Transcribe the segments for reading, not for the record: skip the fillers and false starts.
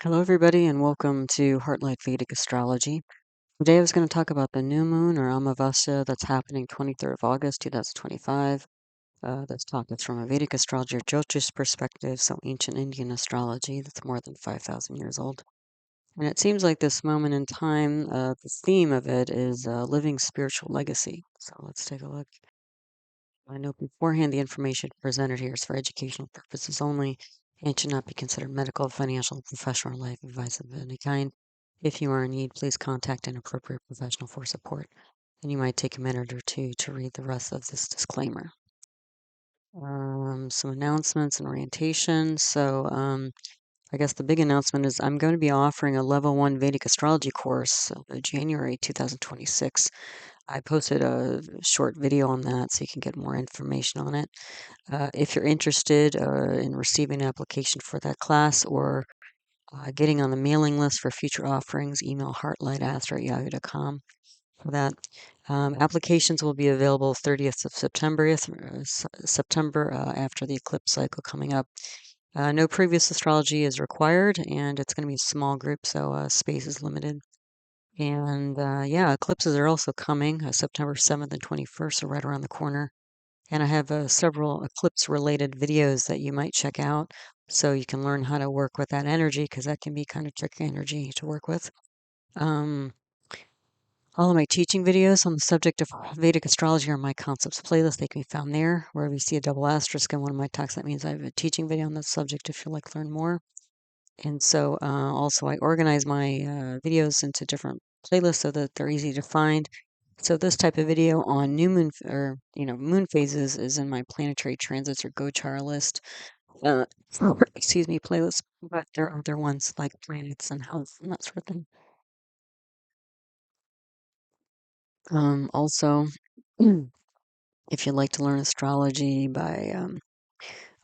Hello, everybody, and welcome to Heartlight Vedic Astrology. Today I was going to talk about the new moon or Amavasya that's happening 23rd of August 2025. This talk is from a Vedic astrology or Jyotish perspective, so ancient Indian astrology that's more than 5,000 years old. And it seems like this moment in time, the theme of it is living spiritual legacy. So let's take a look. I know beforehand the information presented here is for educational purposes only and should not be considered medical, financial, professional, or life advice of any kind. If you are in need, please contact an appropriate professional for support. And you might take a minute or two to read the rest of this disclaimer. Some announcements and orientation. I guess the big announcement is I'm going to be offering a level 1 Vedic astrology course January 2026. I posted a short video on that so you can get more information on it. If you're interested in receiving an application for that class or getting on the mailing list for future offerings, email heartlightastra@yahoo.com for that. Applications will be available 30th of September after the eclipse cycle coming up. No previous astrology is required, and it's going to be a small group, so space is limited. And yeah, eclipses are also coming. September 7th and 21st are right around the corner. And I have several eclipse-related videos that you might check out so you can learn how to work with that energy because that can be kind of tricky energy to work with. Um, all of my teaching videos on the subject of Vedic astrology are my concepts playlist. They can be found there. Wherever you see a double asterisk in one of my talks, that means I have a teaching video on that subject if you'd like to learn more. And so also I organize my videos into different playlists so that they're easy to find. So this type of video on new moon or moon phases is in my planetary transits or gochar list. Excuse me, playlist. But there are other ones like planets and health and that sort of thing. Also, if you'd like to learn astrology by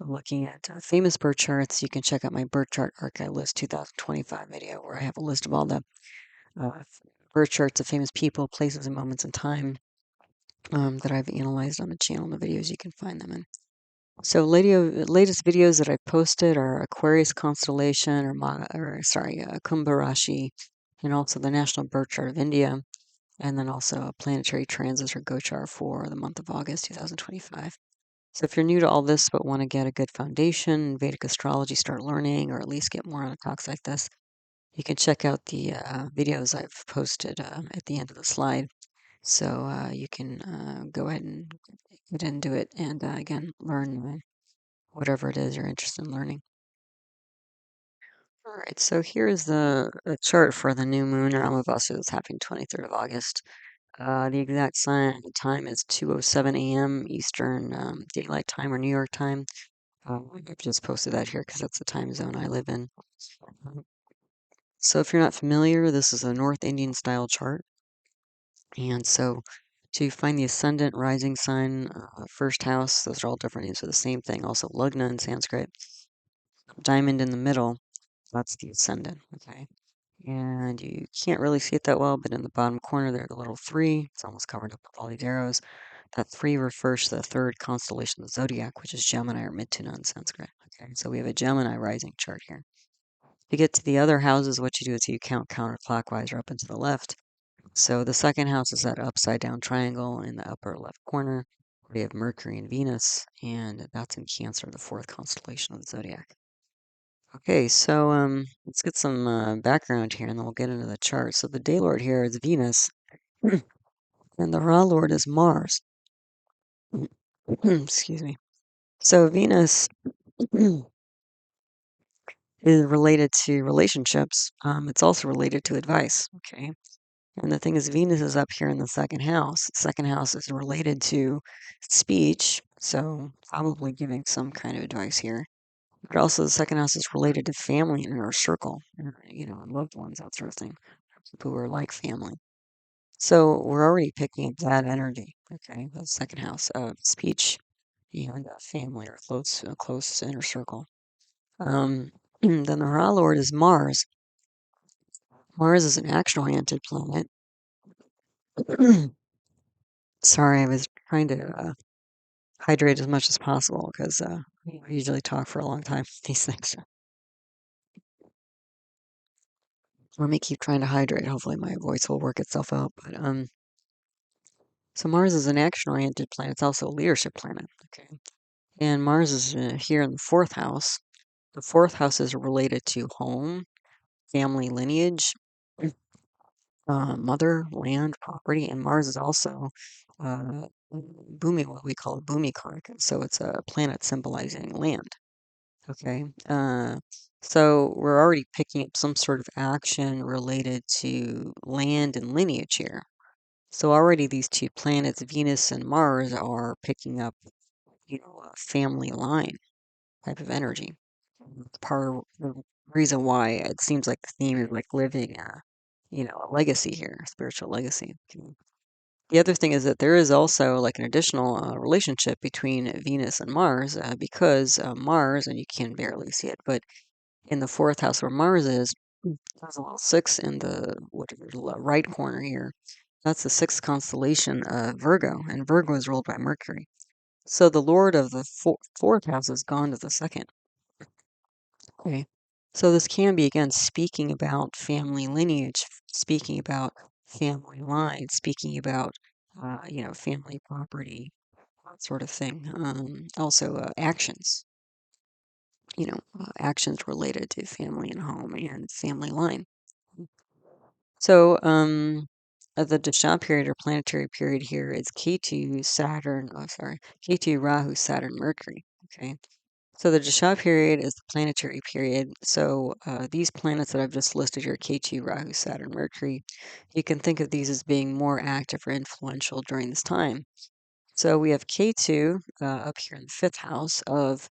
looking at famous birth charts, you can check out my birth chart archive list 2025 video, where I have a list of all the uh, birth charts of famous people, places, and moments in time that I've analyzed on the channel and the videos you can find them in. So latest videos that I've posted are Aquarius constellation or Kumbha Rashi, and also the National Birth Chart of India, and then also a planetary transits or Gochar for the month of August 2025. So if you're new to all this but want to get a good foundation in Vedic astrology, start learning, or at least get more on talks like this, you can check out the videos I've posted at the end of the slide. So you can go ahead and get into it and again learn whatever it is you're interested in learning. All right, so here is the chart for the new moon or Amavasya that's happening 23rd of August. The exact time is 2:07 a.m. Eastern Daylight Time or New York time. I've just posted that here because that's the time zone I live in. So if you're not familiar, this is a North Indian style chart. And so to find the ascendant, rising sign, first house, those are all different names for the same thing. Also, Lugna in Sanskrit. Diamond in the middle, that's the ascendant, okay? And you can't really see it that well, but in the bottom corner there's a little 3. It's almost covered up with all these arrows. That 3 refers to the third constellation of the zodiac, which is Gemini or Midtuna in Sanskrit. Okay, so we have a Gemini rising chart here. To get to the other houses, what you do is you count counterclockwise or up and to the left. So the second house is that upside down triangle in the upper left corner. We have Mercury and Venus, and that's in Cancer, the fourth constellation of the zodiac. Okay, so let's get some background here, and then we'll get into the chart. So the day lord here is Venus, and the Ra lord is Mars. Excuse me. So Venus is related to relationships. It's also related to advice. Okay, and the thing is, Venus is up here in the second house. The second house is related to speech, so probably giving some kind of advice here. But also, the second house is related to family and inner circle, loved ones, that sort of thing. People who are like family. So we're already picking up that energy. Okay, the second house of speech and family or close inner circle. Then the Ra Lord is Mars. Mars is an action-oriented planet. Sorry, I was trying to hydrate as much as possible because I usually talk for a long time these things. Let me keep trying to hydrate. Hopefully my voice will work itself out. But so Mars is an action-oriented planet. It's also a leadership planet. Okay, and Mars is here in the fourth house. The fourth house is related to home, family lineage, mother, land, property, and Mars is also Bhumi, what we call a Bhumi Karaka. So it's a planet symbolizing land. Okay. So we're already picking up some sort of action related to land and lineage here. So already these two planets, Venus and Mars, are picking up, a family line type of energy. It's part of the reason why it seems like the theme is like living a legacy here, spiritual legacy. Okay. The other thing is that there is also like an additional relationship between Venus and Mars because Mars, and you can barely see it, but in the fourth house where Mars is, there's a little six in the right corner here. That's the sixth constellation of Virgo, and Virgo is ruled by Mercury. So the Lord of the fourth house has gone to the second. Okay. So this can be again speaking about family lineage, speaking about family line, speaking about family property, that sort of thing. Also actions, actions related to family and home and family line. So the dasha period or planetary period here is Ketu, Saturn. Oh, sorry, Ketu, Rahu, Saturn, Mercury. Okay. So the dasha period is the planetary period. So these planets that I've just listed here, Ketu, Rahu, Saturn, Mercury, you can think of these as being more active or influential during this time. So we have Ketu up here in the fifth house of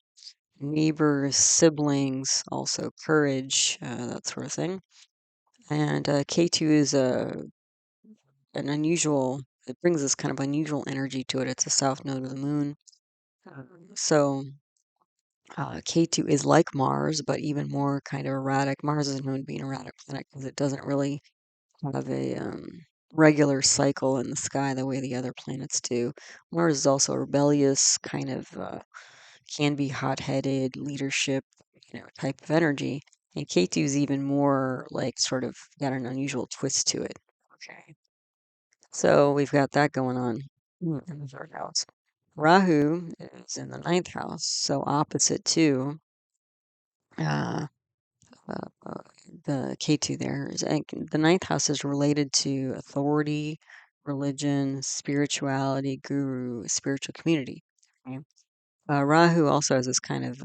neighbors, siblings, also courage, that sort of thing. And Ketu is an unusual, it brings this kind of unusual energy to it. It's a south node of the moon. So K2 is like Mars, but even more kind of erratic. Mars is known to be an erratic planet because it doesn't really have a regular cycle in the sky the way the other planets do. Mars is also rebellious, kind of can be hot-headed, leadership, type of energy. And K2 is even more like sort of got an unusual twist to it. Okay. So we've got that going on in the third house. Rahu is in the ninth house, so opposite to uh, uh, the K2 there. The ninth house is related to authority, religion, spirituality, guru, spiritual community. Okay. Rahu also has this kind of,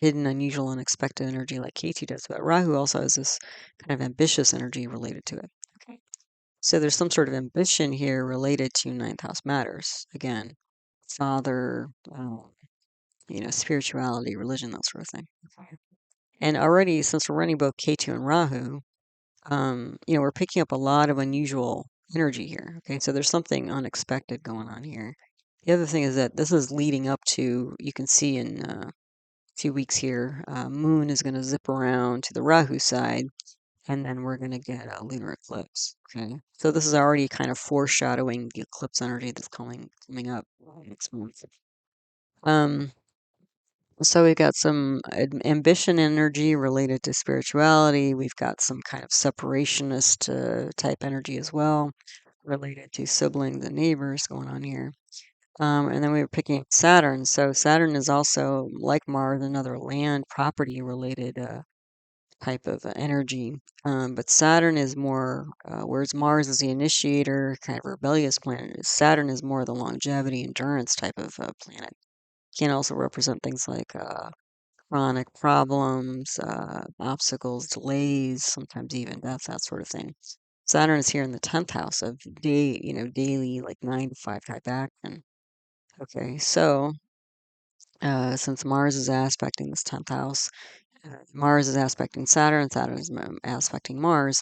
hidden, unusual, unexpected energy like K2 does, but Rahu also has this kind of ambitious energy related to it. Okay. So there's some sort of ambition here related to ninth house matters. Again, father, spirituality, religion, that sort of thing. Okay. And already, since we're running both K2 and Rahu, we're picking up a lot of unusual energy here. Okay, so there's something unexpected going on here. The other thing is that this is leading up to, you can see in a few weeks here, Moon is going to zip around to the Rahu side, and then we're going to get a lunar eclipse. Okay, so this is already kind of foreshadowing the eclipse energy that's coming up next month. So we've got some ambition energy related to spirituality. We've got some kind of separationist type energy as well, related to siblings and neighbors going on here. And then we were picking up Saturn. So Saturn is also, like Mars, another land property related type of energy. But Saturn is more, whereas Mars is the initiator, kind of rebellious planet, Saturn is more the longevity, endurance type of planet. Can also represent things like chronic problems, obstacles, delays, sometimes even death, that sort of thing. Saturn is here in the 10th house of daily, like 9 to 5 type action. Okay, so since Mars is aspecting this 10th house, Mars is aspecting Saturn, Saturn is aspecting Mars,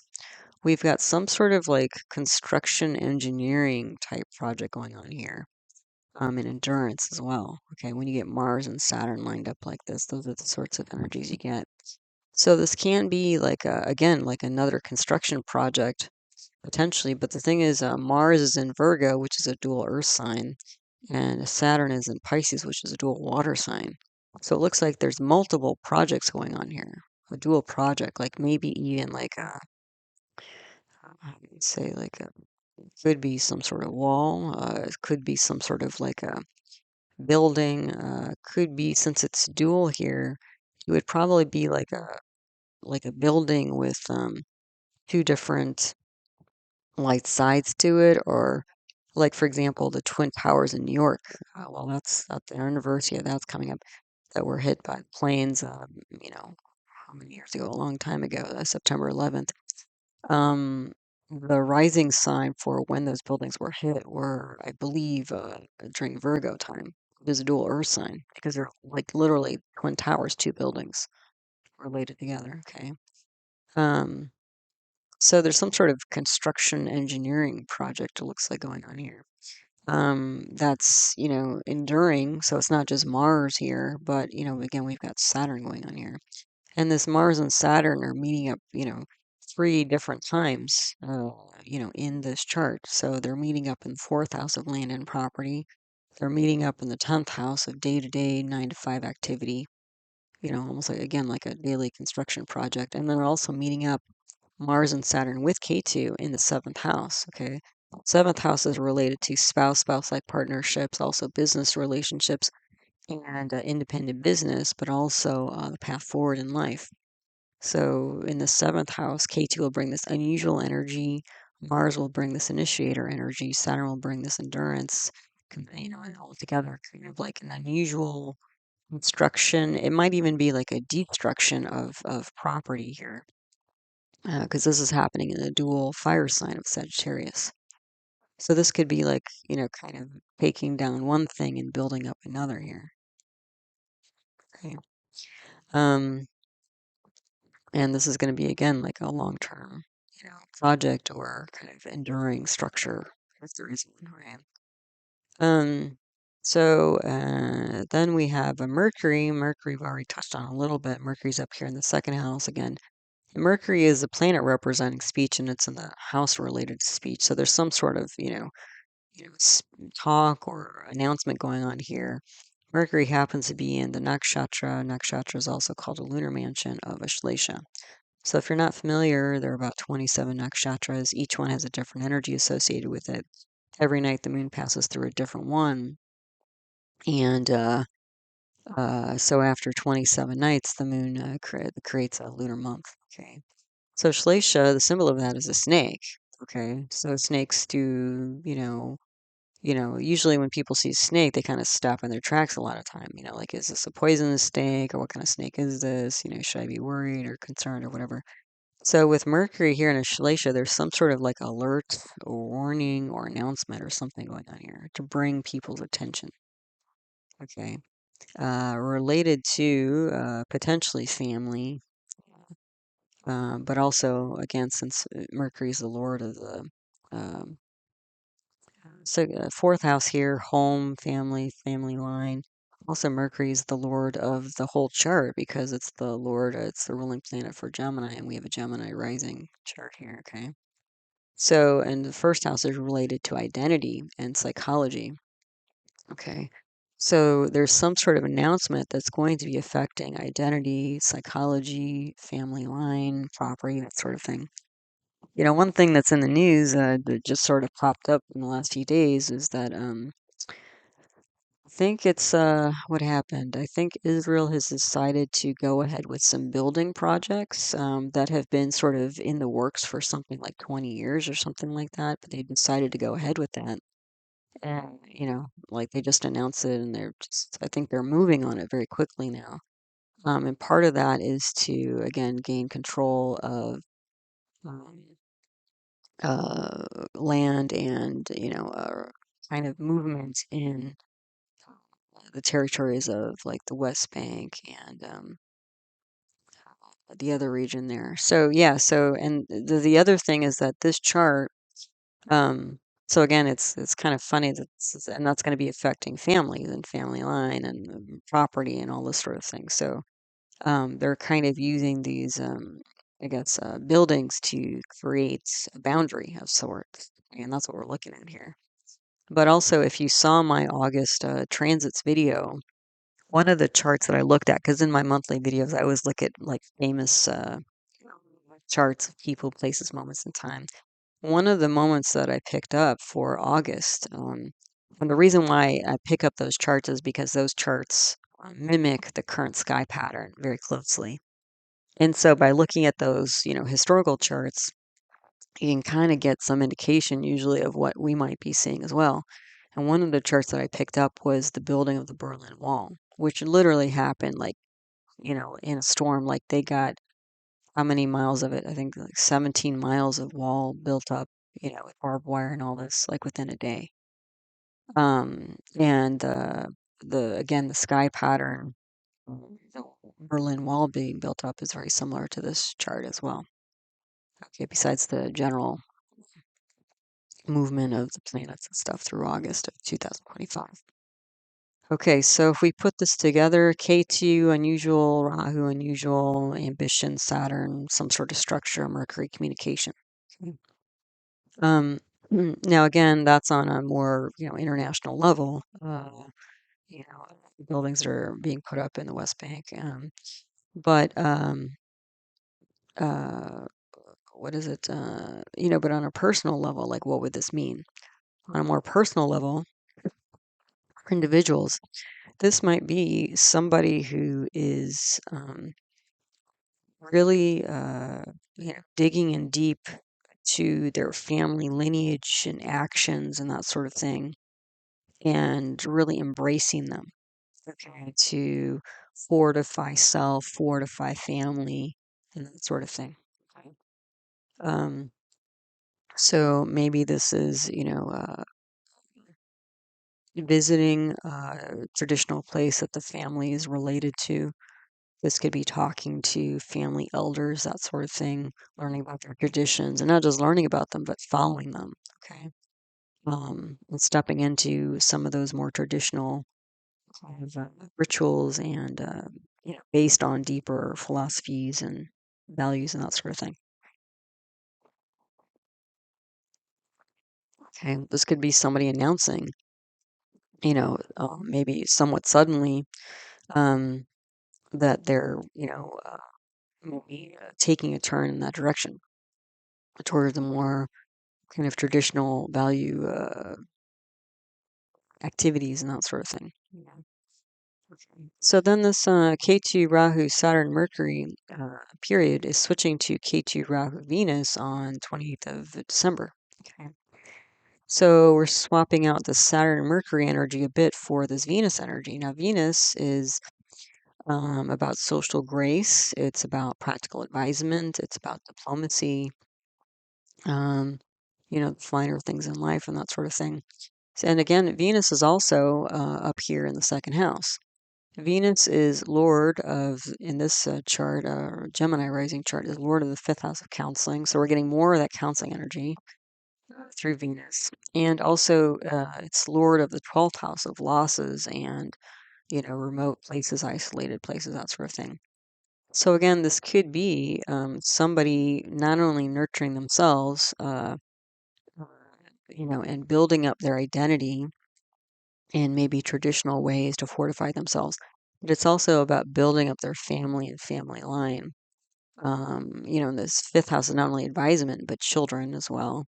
we've got some sort of like construction engineering type project going on here. And endurance as well. Okay, when you get Mars and Saturn lined up like this, those are the sorts of energies you get. So this can be like again like another construction project potentially, but the thing is, Mars is in Virgo, which is a dual Earth sign, and Saturn is in Pisces, which is a dual water sign. So it looks like there's multiple projects going on here. a dual project, like maybe even like a, how do you say, like a, could be some sort of wall, it could be some sort of like a building, could be, since it's dual here, it would probably be like a building with two different light sides to it, or like for example the Twin Towers in New York. Well, that's at the anniversary of that's coming up, that were hit by planes. How many years ago? A long time ago, September 11th. Um, the rising sign for when those buildings were hit were, I believe, during Virgo time. It was a dual Earth sign because they're like literally twin towers, two buildings related together. Okay. Um, so there's some sort of construction engineering project, it looks like, going on here. That's, enduring. So it's not just Mars here, but, again, we've got Saturn going on here. And this Mars and Saturn are meeting up, three different times, in this chart. So they're meeting up in the fourth house of land and property. They're meeting up in the 10th house of day to day, 9 to 5 activity, almost like, again, like a daily construction project. And then they're also meeting up Mars and Saturn with K2 in the seventh house. Okay. Seventh house is related to spouse like partnerships, also business relationships, and independent business, but also the path forward in life. So in the seventh house, K2 will bring this unusual energy. Mars will bring this initiator energy. Saturn will bring this endurance, and all together, kind of like an unusual construction. It might even be like a destruction of property here, because this is happening in the dual fire sign of Sagittarius. So this could be like, kind of taking down one thing and building up another here. Okay. Um, and this is going to be, again, like a long-term, project or kind of enduring structure, if there is one, right? Then we have a Mercury. Mercury, we've already touched on a little bit. Mercury's up here in the second house again. Mercury is a planet representing speech, and it's in the house related to speech. So there's some sort of, talk or announcement going on here. Mercury happens to be in the nakshatra. Nakshatra is also called a lunar mansion of Aslesha. So if you're not familiar, there are about 27 nakshatras. Each one has a different energy associated with it. Every night the moon passes through a different one. And so after 27 nights, the moon creates a lunar month. Okay. So Aslesha, the symbol of that is a snake. Okay. So snakes do, usually when people see a snake, they kind of stop in their tracks a lot of time. Like, is this a poisonous snake, or what kind of snake is this? Should I be worried or concerned or whatever? So with Mercury here in Aslesha, there's some sort of like alert or warning or announcement or something going on here to bring people's attention. Okay. Related to potentially family, but also, again, since Mercury is the lord of the um, fourth house here, home, family line. Also, Mercury is the lord of the whole chart because it's the ruling planet for Gemini, and we have a Gemini rising chart here, okay? So, and the first house is related to identity and psychology, okay? So there's some sort of announcement that's going to be affecting identity, psychology, family line, property, that sort of thing. One thing that's in the news that just sort of popped up in the last few days is that I think it's what happened. I think Israel has decided to go ahead with some building projects that have been sort of in the works for something like 20 years or something like that, but they decided to go ahead with that. And, like they just announced it, and I think they're moving on it very quickly now. And part of that is to, again, gain control of um, land and, kind of movement in the territories of like the West Bank and the other region there. So yeah, and the other thing is that this chart, so again, it's kind of funny and that's going to be affecting families and family line and property and all this sort of thing. So they're kind of using these, I guess, buildings to create a boundary of sorts, and that's what we're looking at here. But also, if you saw my August transits video, one of the charts that I looked at, because in my monthly videos, I always look at like famous charts of people, places, moments in time. One of the moments that I picked up for August, and the reason why I pick up those charts is because those charts mimic the current sky pattern very closely. And so by looking at those, historical charts, you can kind of get some indication usually of what we might be seeing as well. And one of the charts that I picked up was the building of the Berlin Wall, which literally happened like, in a storm. Like they got how many miles of it? I think like 17 miles of wall built up, with barbed wire and all this, like within a day. And the sky pattern, the Berlin Wall being built up is very similar to this chart as well. Okay, besides the general movement of the planets and stuff through August of 2025. Okay, so if we put this together, K2, unusual, Rahu, unusual, ambition, Saturn, some sort of structure, Mercury, communication. Okay. Now again, that's on a more, international level. Buildings that are being put up in the West Bank. But uh, what is it? But on a personal level, like what would this mean? On a more personal level, for individuals, this might be somebody who is really, digging in deep to their family lineage and actions and that sort of thing, and really embracing them. Okay, to fortify self, fortify family, and that sort of thing. Okay. Um, so maybe this is, visiting a traditional place that the family is related to. This could be talking to family elders, that sort of thing, learning about their traditions, and not just learning about them, but following them. Okay. And stepping into some of those more traditional kind of rituals and, based on deeper philosophies and values and that sort of thing. Okay. This could be somebody announcing, maybe somewhat suddenly, um, that they're, maybe taking a turn in that direction towards the more kind of traditional value activities and that sort of thing. Yeah. Okay. So then this K2 Rahu Saturn Mercury period is switching to K2 Rahu Venus on 28th of December. Okay. So we're swapping out the Saturn Mercury energy a bit for this Venus energy. Now Venus is about social grace. It's about practical advisement. It's about diplomacy. Um, the finer things in life and that sort of thing. And again, Venus is also up here in the second house. Venus is Lord of, in this chart, Gemini rising chart, is Lord of the fifth house of counseling. So we're getting more of that counseling energy through Venus. And also, it's Lord of the 12th house of losses and, remote places, isolated places, that sort of thing. So again, this could be somebody not only nurturing themselves, and building up their identity in maybe traditional ways to fortify themselves. But it's also about building up their family and family line. And this fifth house is not only advisement, but children as well.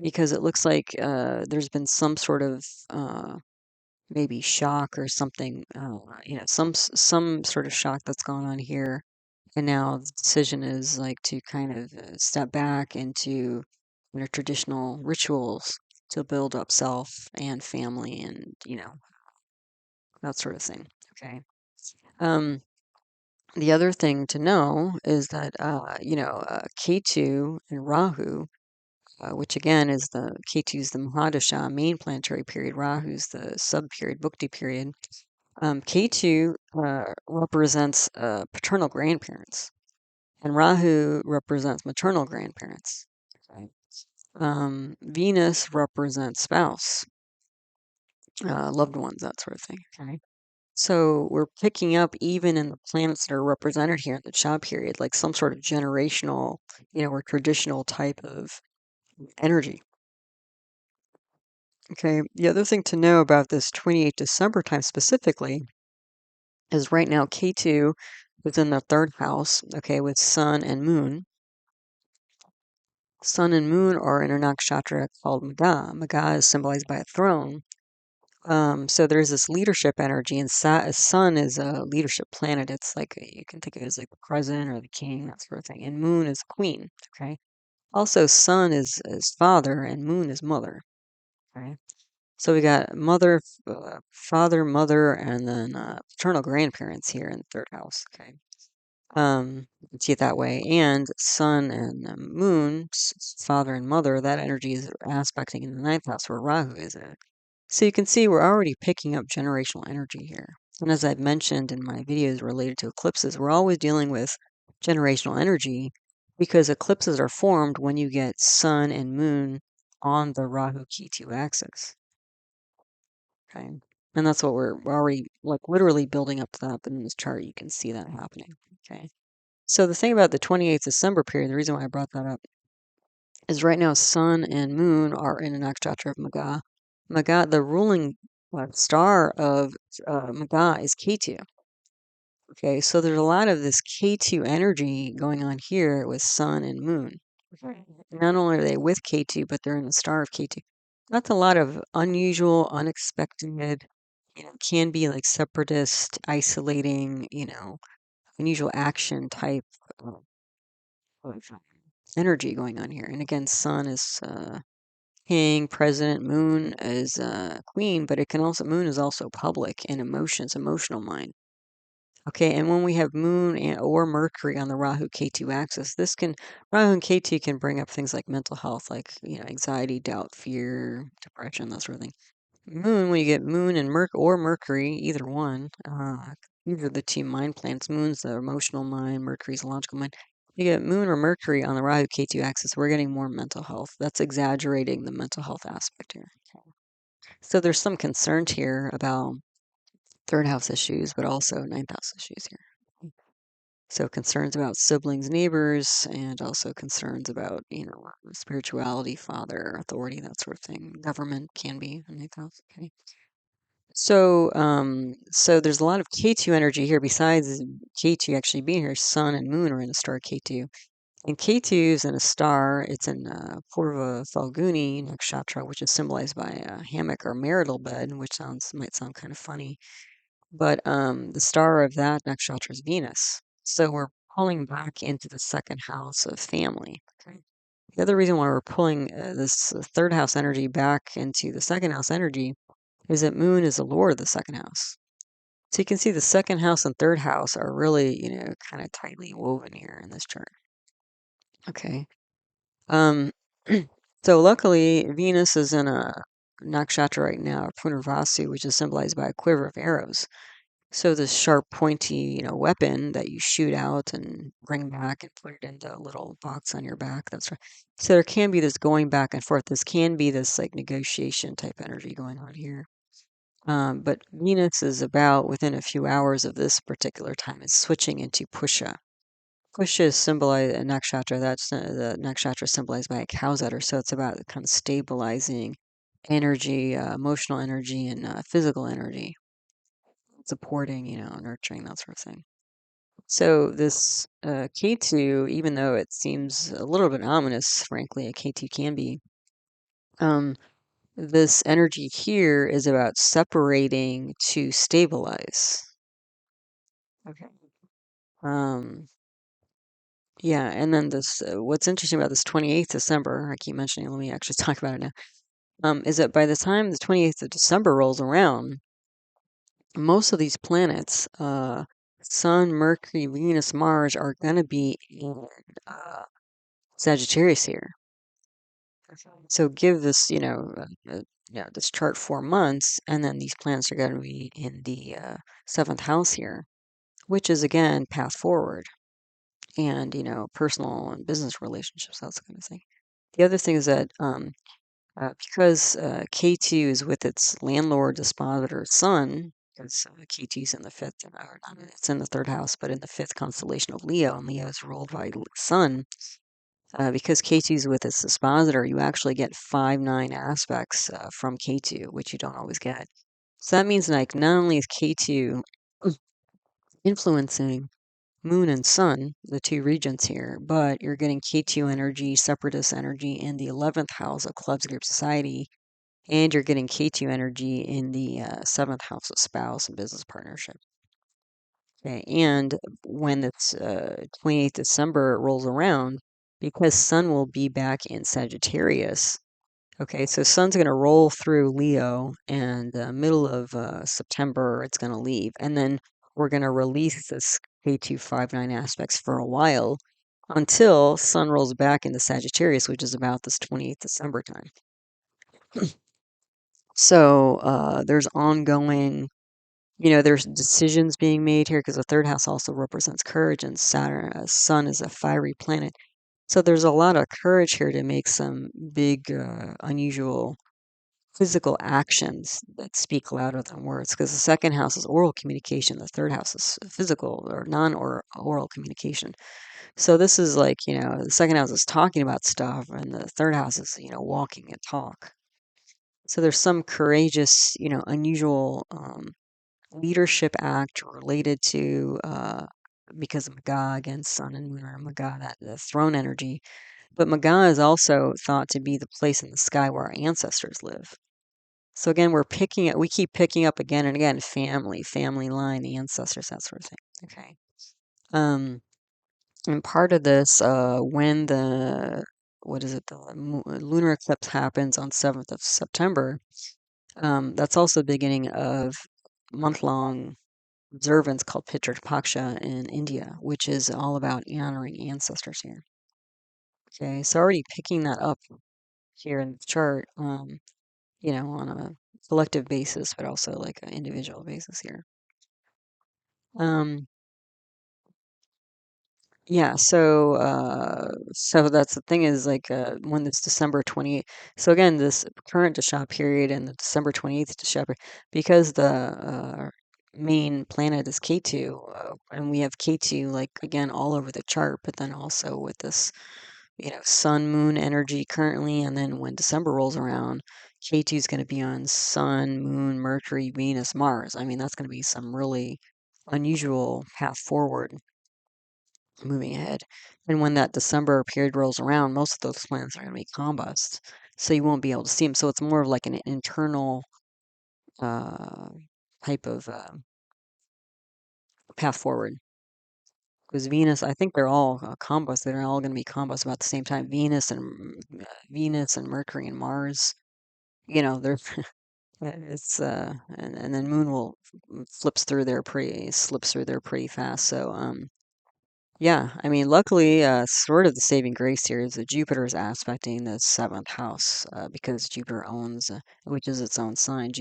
Because it looks like there's been some sort of maybe shock or something, some sort of shock that's gone on here. And now the decision is like to kind of step back into traditional rituals to build up self and family and, that sort of thing. Okay. Um, the other thing to know is that, K2 and Rahu, which again is the K2 is the Mahadasha main planetary period, Rahu's the sub period, Bhukti period. K2 represents paternal grandparents, and Rahu represents maternal grandparents. Okay. Venus represents spouse, loved ones, that sort of thing. Okay. So we're picking up even in the planets that are represented here in the Cha period, like some sort of generational, or traditional type of energy. Okay. The other thing to know about this 28 December time specifically is right now K2 is in the third house, okay, with Sun and Moon. Sun and Moon are in a nakshatra called Magha. Magha is symbolized by a throne. So there's this leadership energy, and Sun is a leadership planet. It's like you can think of it as like the president or the king, that sort of thing. And Moon is queen. Okay. Also, Sun is father, and Moon is mother. Okay. So we got mother, father, mother, and then paternal grandparents here in the third house. Okay. You can see it that way. And Sun and Moon, father and mother, that energy is aspecting in the ninth house where Rahu is at. So you can see we're already picking up generational energy here. And as I've mentioned in my videos related to eclipses, we're always dealing with generational energy because eclipses are formed when you get Sun and Moon on the Rahu Ketu axis. Okay. And that's what we're already like literally building up to that. But in this chart, you can see that happening. Okay. So the thing about the 28th December period, the reason why I brought that up is right now Sun and Moon are in a nakshatra of Magha. Magha, the ruling star of Magha is Ketu. Okay, so there's a lot of this Ketu energy going on here with Sun and Moon. Okay. Not only are they with Ketu, but they're in the star of Ketu. That's a lot of unusual, unexpected, can be like separatist, isolating, unusual action type of energy going on here. And again, Sun is king, president, Moon is queen, but Moon is also public and emotions, emotional mind. Okay, and when we have Moon or Mercury on the Rahu Ketu axis, Rahu and Ketu can bring up things like mental health, like anxiety, doubt, fear, depression, that sort of thing. Moon, when you get Moon and Mercury, either one, these are the two mind planets. Moon's the emotional mind, Mercury's the logical mind. You get Moon or Mercury on the Rahu Ketu axis, we're getting more mental health. That's exaggerating the mental health aspect here. So there's some concerns here about third house issues, but also ninth house issues here. So concerns about siblings, neighbors, and also concerns about, spirituality, father, authority, that sort of thing. Government can be in ninth house. Okay. So there's a lot of K2 energy here. Besides K2 actually being here, Sun and Moon are in a star K2. And K2 is in a star. It's in Purva Phalguni nakshatra, which is symbolized by a hammock or marital bed, which might sound kind of funny. But the star of that nakshatra is Venus. So we're pulling back into the second house of family. Okay. The other reason why we're pulling this third house energy back into the second house energy is that Moon is the lord of the second house. So you can see the second house and third house are really, kind of tightly woven here in this chart. Okay. Um, so luckily, Venus is in a nakshatra right now, Punarvasu, which is symbolized by a quiver of arrows. So this sharp, pointy, weapon that you shoot out and bring back and put it into a little box on your back. That's right. So there can be this going back and forth. This can be this like negotiation type energy going on here. But Venus is about within a few hours of this particular time is switching into Pushya. Pushya is symbolized a nakshatra. That's the nakshatra symbolized by a cow's udder. So it's about kind of stabilizing energy, emotional energy, and physical energy, supporting, nurturing, that sort of thing. So this K2, even though it seems a little bit ominous, frankly, a K2 can be. This energy here is about separating to stabilize. Okay. Yeah, and then this, what's interesting about this 28th December, I keep mentioning, let me actually talk about it now, is that by the time the 28th of December rolls around, most of these planets, Sun, Mercury, Venus, Mars, are going to be in Sagittarius here. So give this, this chart 4 months, and then these planets are going to be in the seventh house here, which is again path forward and personal and business relationships, that kind of thing. The other thing is that because K2 is with its landlord, dispositor, sun, because K2 is in the fifth, or not, it's in the third house, but in the fifth constellation of Leo, and Leo is ruled by sun. Because K2 is with its dispositor, you actually get 5-9 aspects from K2, which you don't always get. So that means like not only is K2 influencing Moon and Sun, the two regents here, but you're getting K2 energy, separatist energy in the 11th house of clubs, group, society, and you're getting K2 energy in the 7th house of spouse and business partnership. Okay, and when it's 28th December rolls around, because Sun will be back in Sagittarius. Okay, so Sun's going to roll through Leo, and middle of September it's going to leave, and then we're going to release this K259 aspects for a while until Sun rolls back into Sagittarius, which is about this 28th December time. So there's ongoing, there's decisions being made here because the third house also represents courage, and Saturn, Sun is a fiery planet. So there's a lot of courage here to make some big, unusual physical actions that speak louder than words. Because the second house is oral communication, the third house is physical or non-oral communication. So this is like, the second house is talking about stuff, and the third house is, walking and talk. So there's some courageous, unusual leadership act related to because of Magha, again, Sun and Moon are Magha, that the throne energy. But Magha is also thought to be the place in the sky where our ancestors live. So again, we keep picking up again and again, family line, ancestors, that sort of thing. Okay. And part of this, when the lunar eclipse happens on 7th of September, that's also the beginning of month-long observance called Pitra Paksha in India, which is all about honoring ancestors here. Okay, so already picking that up here in the chart, on a collective basis, but also like an individual basis here. Um, yeah, so that's the thing is like when it's December 28th. So again, this current dasha period and the December 28th dasha period, because the main planet is K2, and we have K2 like again all over the chart, but then also with this, sun moon energy currently, and then when December rolls around, K2 is going to be on Sun, Moon, Mercury, Venus, Mars. I mean, that's going to be some really unusual path forward moving ahead. And when that December period rolls around, most of those planets are going to be combust, so you won't be able to see them. So it's more of like an internal uh, type of path forward. Because Venus, I think they're all combust. They're all going to be combust about the same time. Venus and Mercury and Mars. They're it's and then Moon will slips through there pretty fast. So yeah, I mean, luckily, sort of the saving grace here is that Jupiter is aspecting the seventh house because Jupiter owns, which is its own sign.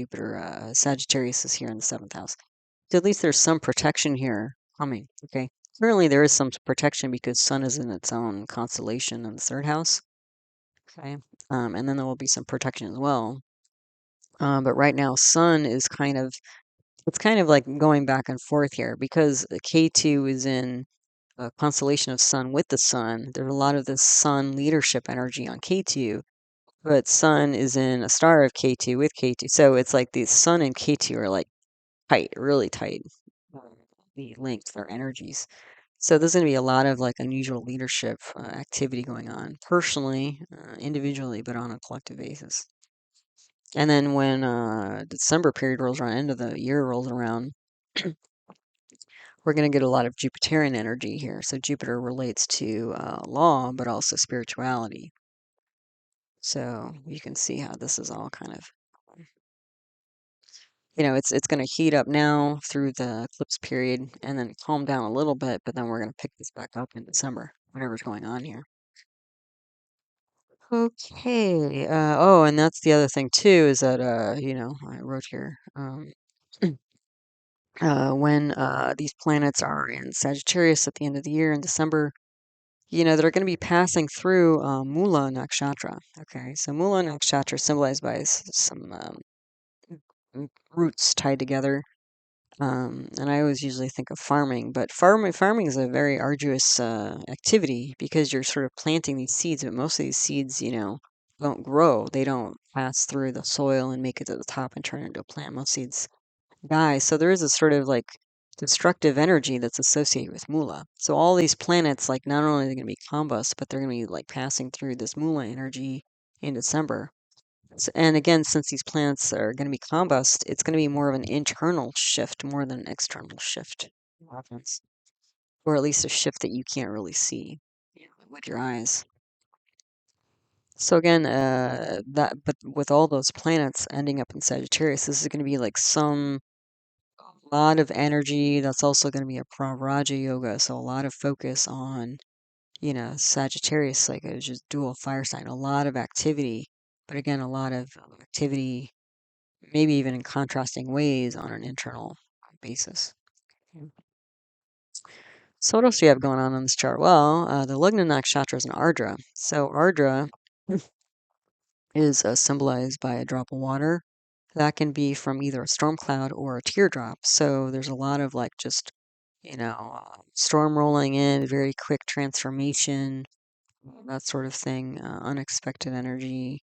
Sagittarius is here in the seventh house. So at least there's some protection here coming. Okay. Currently, there is some protection because Sun is in its own constellation in the third house. Okay. And then there will be some protection as well. But right now, Sun is it's kind of like going back and forth here because K2 is in a constellation of Sun with the Sun. There's a lot of this Sun leadership energy on K2, but Sun is in a star of K2 with K2. So it's like the Sun and K2 are like tight, really tight, the linked their energies. So there's going to be a lot of like unusual leadership activity going on, personally, individually, but on a collective basis. And then when December period rolls around, end of the year rolls around, we're going to get a lot of Jupiterian energy here. So Jupiter relates to law, but also spirituality. So you can see how this is all kind of, it's going to heat up now through the eclipse period and then calm down a little bit, but then we're going to pick this back up in December, whatever's going on here. Okay. Oh, and that's the other thing too, is that, I wrote here, when these planets are in Sagittarius at the end of the year in December, they're going to be passing through Mula nakshatra. Okay, so Mula nakshatra symbolized by some roots tied together. And I always usually think of farming, but farming is a very arduous activity because you're sort of planting these seeds, but most of these seeds, don't grow. They don't pass through the soil and make it to the top and turn into a plant. Most seeds die. So there is a sort of like destructive energy that's associated with Mula. So all these planets, like not only are they going to be combust, but they're going to be like passing through this Mula energy in December. And again, since these planets are going to be combust, it's going to be more of an internal shift more than an external shift, happens, or at least a shift that you can't really see with your eyes. So again, but with all those planets ending up in Sagittarius, this is going to be like some lot of energy. That's also going to be a Raja yoga, so a lot of focus on, Sagittarius, like a just dual fire sign, a lot of activity, but again, a lot of activity, maybe even in contrasting ways on an internal basis. Yeah. So what else do you have going on this chart? Well, the Lugna nakshatra is an Ardra. So Ardra is symbolized by a drop of water. That can be from either a storm cloud or a teardrop. So there's a lot of like just, storm rolling in, very quick transformation, that sort of thing, unexpected energy.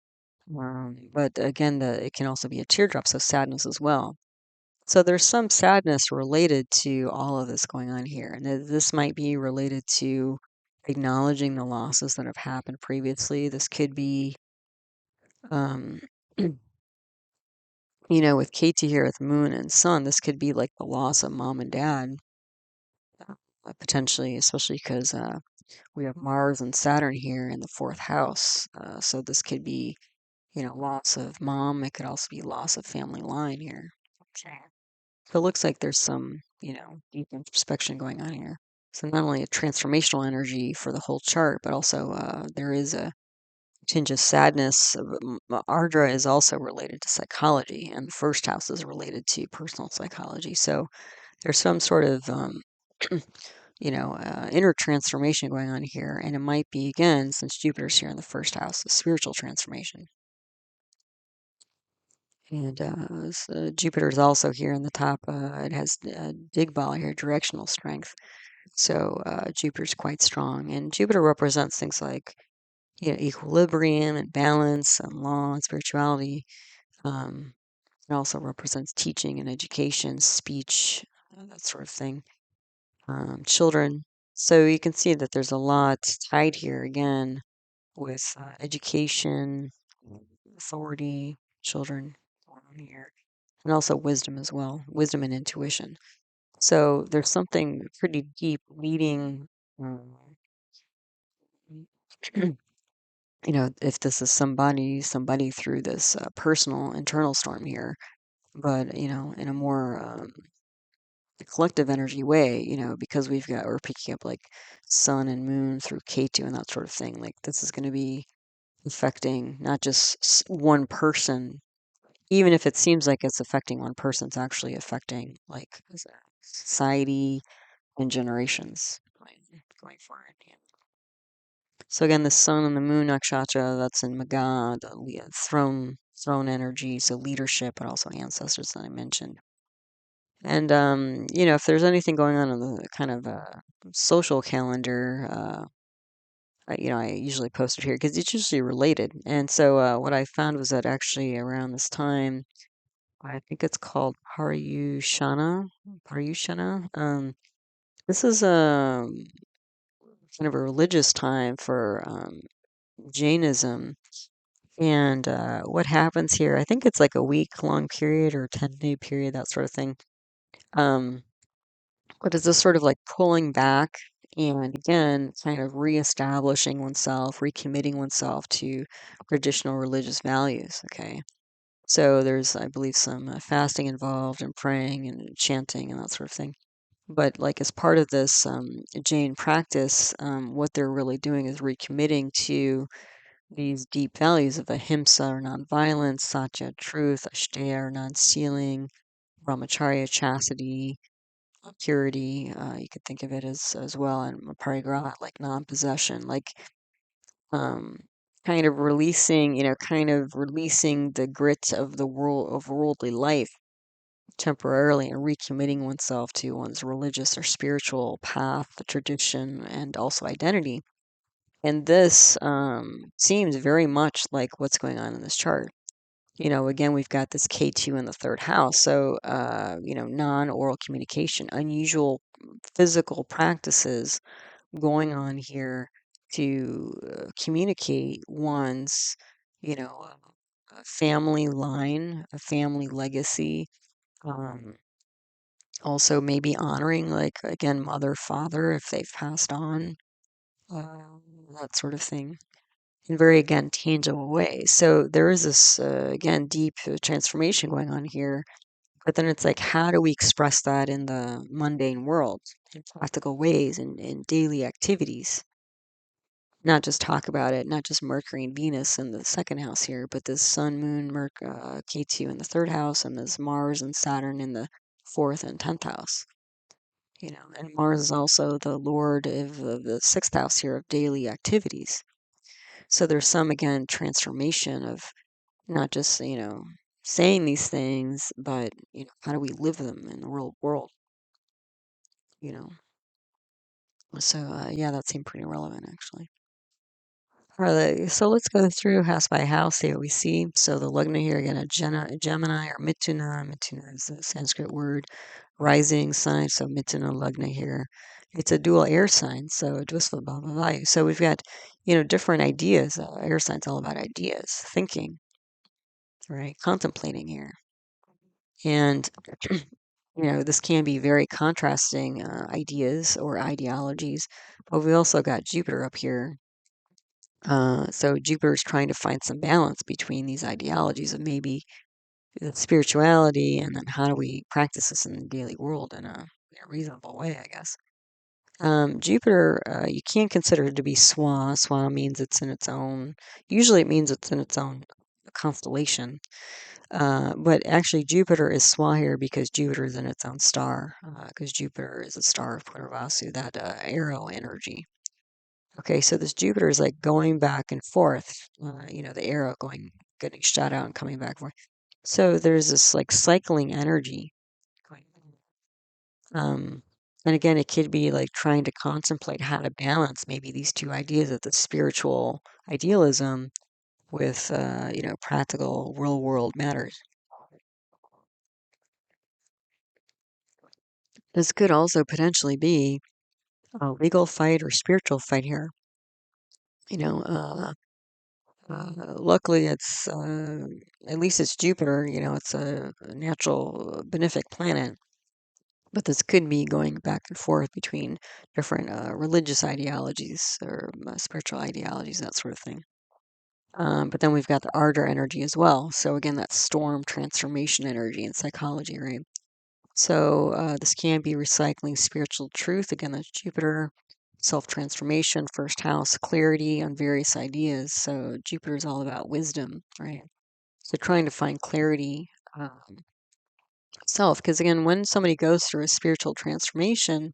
But again, it can also be a teardrop, so sadness as well. So there's some sadness related to all of this going on here. And this might be related to acknowledging the losses that have happened previously. This could be, um, with Katie here with Moon and Sun, this could be like the loss of mom and dad, potentially, especially because we have Mars and Saturn here in the fourth house. So this could be, loss of mom. It could also be loss of family line here. Okay. So it looks like there's some, deep introspection going on here. So not only a transformational energy for the whole chart, but also there is a tinge of sadness. Ardra is also related to psychology, and the first house is related to personal psychology. So there's some sort of, inner transformation going on here, and it might be, again, since Jupiter's here in the first house, a spiritual transformation. And so Jupiter's also here in the top. It has Digbal here, directional strength. So Jupiter's quite strong, and Jupiter represents things like, equilibrium and balance and law and spirituality. Um, it also represents teaching and education, speech, that sort of thing. Children. So you can see that there's a lot tied here again with education, authority, children going on here, and also wisdom as well, wisdom and intuition. So there's something pretty deep leading. Um, if this is somebody through this personal internal storm here, but in a more collective energy way, because we're picking up like sun and moon through K2 and that sort of thing. Like this is going to be affecting not just one person, even if it seems like it's affecting one person, it's actually affecting like society and generations going forward. Yeah. So again, the sun and the moon nakshatra, that's in Magha, the throne energy, so leadership, but also ancestors that I mentioned. And if there's anything going on in the kind of social calendar, I usually post it here because it's usually related. And so what I found was that actually around this time, I think it's called Paryushana. Paryushana. This is a kind of a religious time for Jainism. And what happens here? I think it's like a week-long period or 10-day period, that sort of thing. Um, But it's this sort of like pulling back and again, kind of reestablishing oneself, recommitting oneself to traditional religious values. Okay. So there's, I believe, some fasting involved and praying and chanting and that sort of thing. But like as part of this Jain practice, what they're really doing is recommitting to these deep values of ahimsa or nonviolence, satya, truth, asteya or non-stealing, brahmacharya, chastity, purity. You could think of it as well, and parigraha, like non-possession, like um, kind of releasing the grit of the world of worldly life temporarily and recommitting oneself to one's religious or spiritual path, tradition, and also identity. And this seems very much like what's going on in this chart. Again, we've got this K2 in the third house. So, non-oral communication, unusual physical practices going on here to communicate one's, family line, a family legacy. Also, maybe honoring, like, again, mother, father, if they've passed on, that sort of thing, in very, again, tangible ways. So there is this, again, deep transformation going on here. But then it's like, how do we express that in the mundane world, in practical ways, in daily activities? Not just talk about it, not just Mercury and Venus in the second house here, but this Sun, Moon, K2 in the third house, and this Mars and Saturn in the fourth and 10th house. And Mars is also the lord of the sixth house here of daily activities. So there's some, again, transformation of not just, saying these things, but, how do we live them in the real world, you know? So, yeah, that seemed pretty relevant, actually. So let's go through house by house, see what we see. So the Lagna here, again, a Gemini or Mithuna. Mithuna is a Sanskrit word. Rising sign, so Mithuna Lagna here. It's a dual air sign, so Dvasva Bhava Vayu. So we've got, different ideas. Air sign's all about ideas, thinking, right? Contemplating here. And, this can be very contrasting ideas or ideologies. But we also got Jupiter up here. So Jupiter's trying to find some balance between these ideologies of maybe spirituality and then how do we practice this in the daily world in a reasonable way, I guess. Jupiter, you can consider it to be Swa. Swa means it's in its own, usually it means it's in its own constellation. But actually, Jupiter is Swa here because Jupiter is in its own star, because Jupiter is a star of Punarvasu, that arrow energy. Okay, so this Jupiter is like going back and forth, the arrow getting shot out and coming back and forth. So there's this like cycling energy going on. And again, it could be like trying to contemplate how to balance maybe these two ideas of the spiritual idealism with, practical real world matters. This could also potentially be a legal fight or spiritual fight here. You know, luckily, at least it's Jupiter. It's a natural benefic planet. But this could be going back and forth between different religious ideologies or spiritual ideologies, that sort of thing. But then we've got the Ardra energy as well. So again, that storm transformation energy in psychology, right? So this can be recycling spiritual truth. Again, that's Jupiter. Self-transformation, first house, clarity on various ideas. So Jupiter is all about wisdom, right? So trying to find clarity itself. Because again, when somebody goes through a spiritual transformation,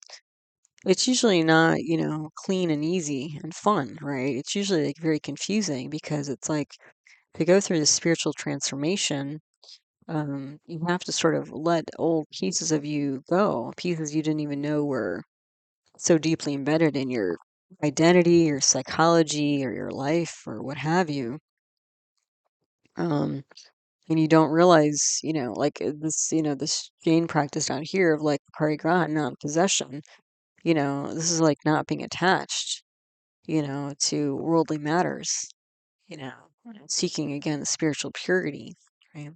it's usually not, clean and easy and fun, right? It's usually like very confusing because it's like to go through the spiritual transformation, you have to sort of let old pieces of you go, pieces you didn't even know were so deeply embedded in your identity, your psychology, or your life, or what have you. Um, and you don't realize, like this Jane practice down here of like parigraha, non-possession, this is like not being attached, to worldly matters, seeking again the spiritual purity, right?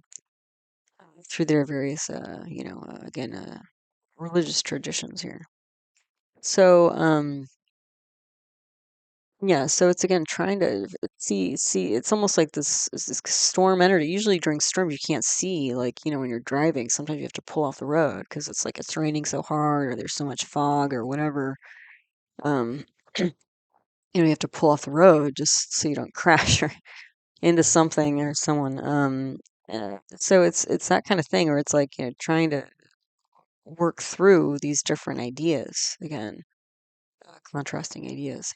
Through their various, again, religious traditions here. So, yeah, so it's again trying to see. It's almost like this storm energy. Usually during storms, you can't see, like when you're driving. Sometimes you have to pull off the road because it's like it's raining so hard, or there's so much fog, or whatever. Um, you have to pull off the road just so you don't crash or into something or someone. So it's that kind of thing, where it's like trying to work through these different ideas again, contrasting ideas,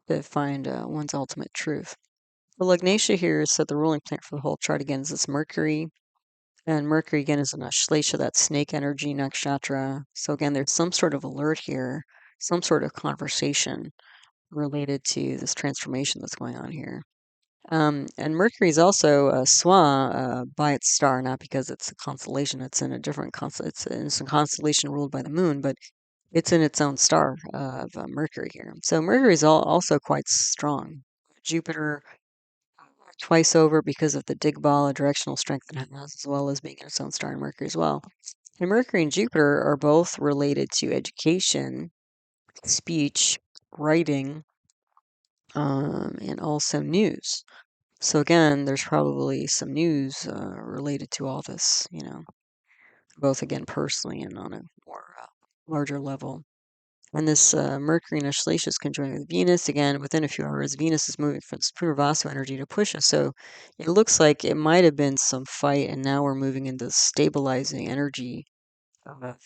to find one's ultimate truth. The Lugnatia here is the ruling planet for the whole chart again is this Mercury. And Mercury again is an Aslesha, that snake energy nakshatra. So again, there's some sort of alert here, some sort of conversation related to this transformation that's going on here. And Mercury is also a swa by its star, not because it's a constellation. It's in a different it's a constellation ruled by the moon, but it's in its own star of Mercury here. So Mercury is also quite strong. Jupiter twice over because of the Digbala directional strength it has, as well as being in its own star in Mercury as well. And Mercury and Jupiter are both related to education, speech, writing, and also news. So again, there's probably some news related to all this, both again personally and on a more larger level. And this Mercury in Aslesha is conjoined with Venus. Again, within a few hours, Venus is moving from Punarvasu energy to Pushya. So it looks like it might have been some fight, and now we're moving into stabilizing energy of,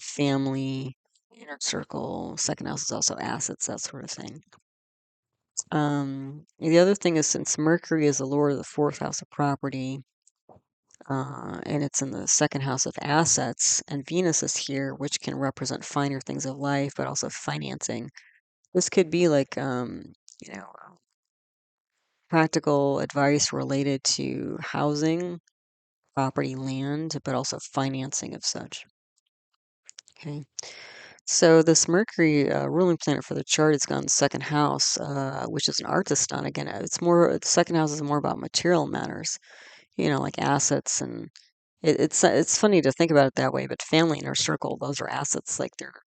family, inner circle. Second house is also assets, that sort of thing. The other thing is since Mercury is the lord of the fourth house of property, and it's in the second house of assets, and Venus is here, which can represent finer things of life, but also financing. This could be like, you know, practical advice related to housing, property, land, but also financing of such. Okay. So this Mercury ruling planet for the chart has gone second house, which is an artistan. Again, the second house is more about material matters, like assets and it's funny to think about it that way, but family inner circle, those are assets, like they're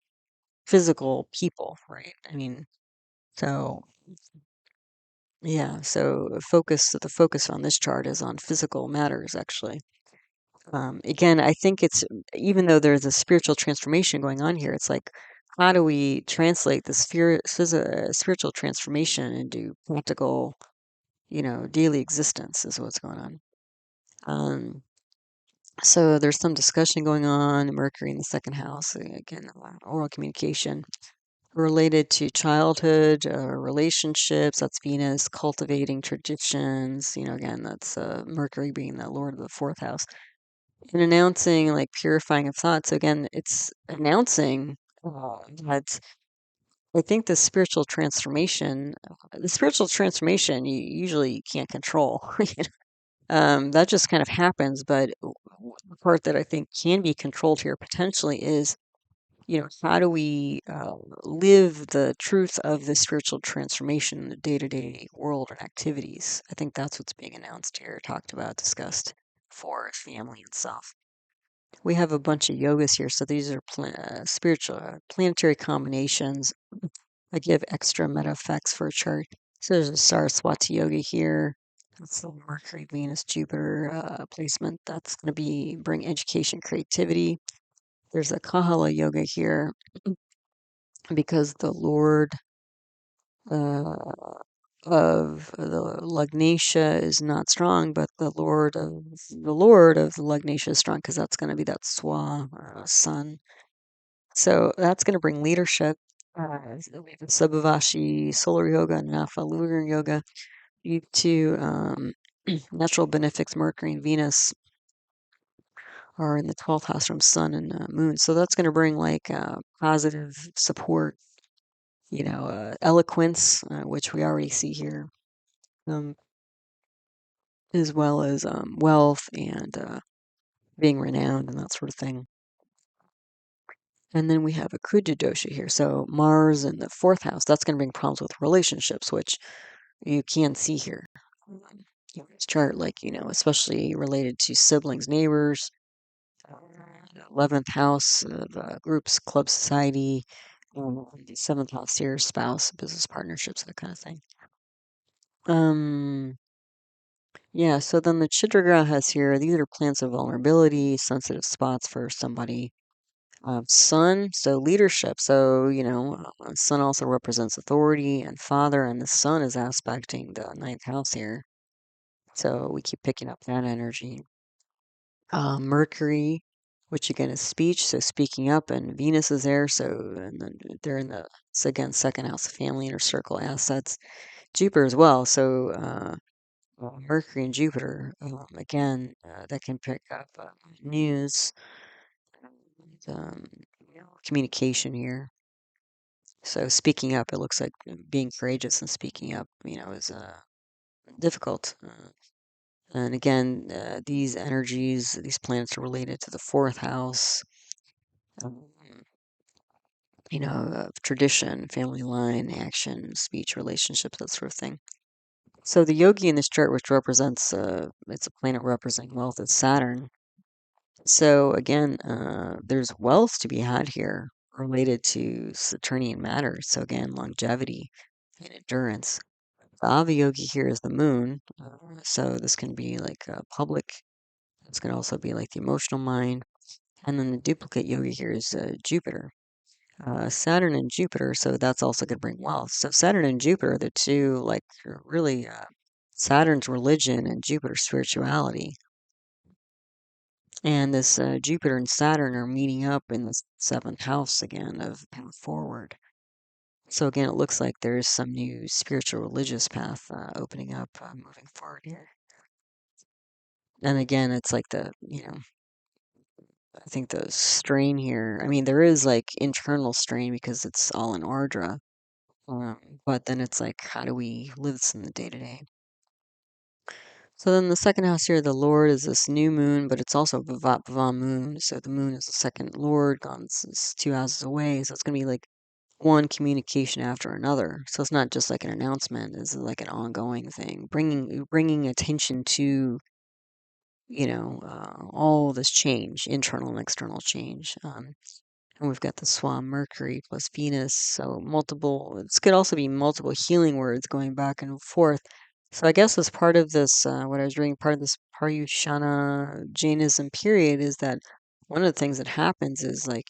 physical people, right? I mean, so yeah, so the focus on this chart is on physical matters, actually. Again, I think it's even though there's a spiritual transformation going on here, it's like how do we translate this spiritual transformation into practical, daily existence is what's going on. Um, so there's some discussion going on, Mercury in the second house, again, oral communication related to childhood, relationships. That's Venus, cultivating traditions. Again, that's Mercury being the lord of the fourth house. And announcing, like purifying of thoughts. So again, it's announcing that I think the spiritual transformation, you usually can't control. That just kind of happens. But the part that I think can be controlled here potentially is how do we live the truth of the spiritual transformation in the day-to-day world and activities? I think that's what's being announced here, talked about, discussed for family and self. We have a bunch of yogas here, so these are spiritual planetary combinations. I give extra meta effects for a chart. So there's a Saraswati yoga here. That's the Mercury, Venus, Jupiter placement. That's going to bring education, creativity. There's a Kahala yoga here because the Lord uh, of the Lugnatia is not strong, but the Lord of the Lugnatia is strong because that's going to be that Swa sun. So that's going to bring leadership. We have Subhavashi solar yoga and Nafa lunar yoga. You two natural benefics, Mercury and Venus, are in the 12th house from Sun and Moon. So that's going to bring like positive support, eloquence, which we already see here, um, as well as wealth and being renowned and that sort of thing. And then we have a Kuja dosha here. So Mars in the fourth house, that's going to bring problems with relationships, which you can see here. In this chart, like, especially related to siblings, neighbors, 11th house of groups, club society, the 7th house here, spouse, business partnerships, that kind of thing. Yeah, so then the chidra grahas here, these are plants of vulnerability, sensitive spots for somebody. Sun, so leadership. So, sun also represents authority and father, and the sun is aspecting the ninth house here. So we keep picking up that energy. Mercury, which again is speech, so speaking up, and Venus is there, so and then they're in so again, second house, family, inner circle, assets. Jupiter as well, so Mercury and Jupiter, again, that can pick up news, um, communication here. So speaking up, it looks like being courageous and speaking up, is difficult. And again, these energies, these planets are related to the fourth house, um, tradition, family line, action, speech, relationships, that sort of thing. So the yogi in this chart, which represents, it's a planet representing wealth, is Saturn. So again, there's wealth to be had here related to Saturnian matters. So again, longevity and endurance. The Avayogi here is the moon. So this can be like public. This can also be like the emotional mind. And then the duplicate yogi here is Jupiter. Saturn and Jupiter, so that's also going to bring wealth. So Saturn and Jupiter, the two, like, really, Saturn's religion and Jupiter's spirituality. And this Jupiter and Saturn are meeting up in the seventh house again of path forward. So again, it looks like there's some new spiritual religious path opening up, moving forward here. And again, it's like I think the strain here, I mean, there is like internal strain because it's all in Ardra. But then it's like, how do we live this in the day to day? So then the second house here, the Lord is this new moon, but it's also Bhava moon. So the moon is the second Lord, gone two houses away. So it's going to be like one communication after another. So it's not just like an announcement. It's like an ongoing thing, bringing attention to, all this change, internal and external change. And we've got the Swan Mercury plus Venus, so multiple. This could also be multiple healing words going back and forth. So I guess as part of this, what I was reading, part of this Paryushana Jainism period is that one of the things that happens is like,